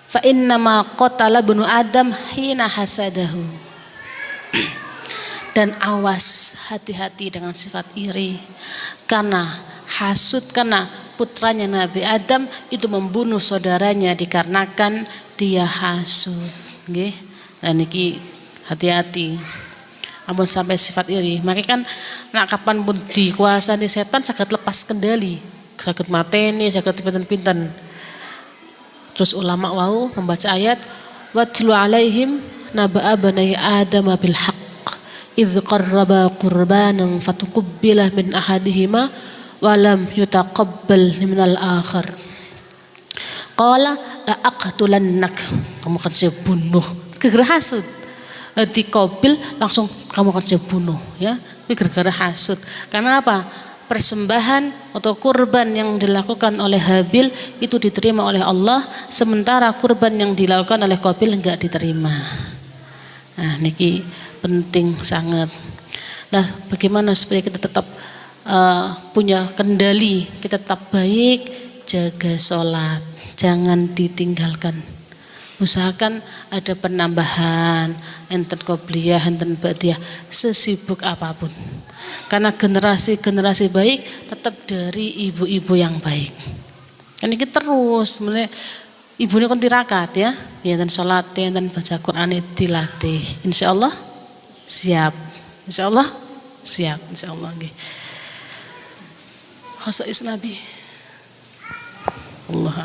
[SPEAKER 1] Fa innama qatala ibnu Adam hina hasadahu. Dan awas, hati-hati dengan sifat iri, karena hasud, karena putranya Nabi Adam itu membunuh saudaranya dikarenakan dia hasud. Nggih. Dan niki hati-hati. Ampun sampai sifat iri. Makanya kan nak kapan pun dikuasai setan saged lepas kendali. saged mateni, saged pinten-pinten. Terus ulama wau membaca ayat watlu alaihim naba'a bani adam bil haqq idz qarraba qurbanan fatuqabbala min ahadihima wa lam yutaqabbal minal akhar. Qala la aqtulannak, kamu akan saya bunuh. Gara-gara hasud. Dikobil langsung kamu akan saya bunuh, ya. Ini gara-gara hasud. Karena apa? Persembahan atau kurban yang dilakukan oleh Habil itu diterima oleh Allah, sementara kurban yang dilakukan oleh Qabil enggak diterima. Nah, niki penting sangat. Nah, bagaimana supaya kita tetap punya kendali, kita tetap baik, jaga sholat, jangan ditinggalkan. Usahakan ada penambahan, enten qobliyah, enten ba'diyah, sesibuk apapun. Karena generasi baik tetap dari ibu-ibu yang baik. Kan ini terus, ibu ini kan tirakat ya, enten sholat, enten baca Quran dilatih. Insya Allah siap, insya Allah siap, insya Allah. Khasa'is Nabi. Allah.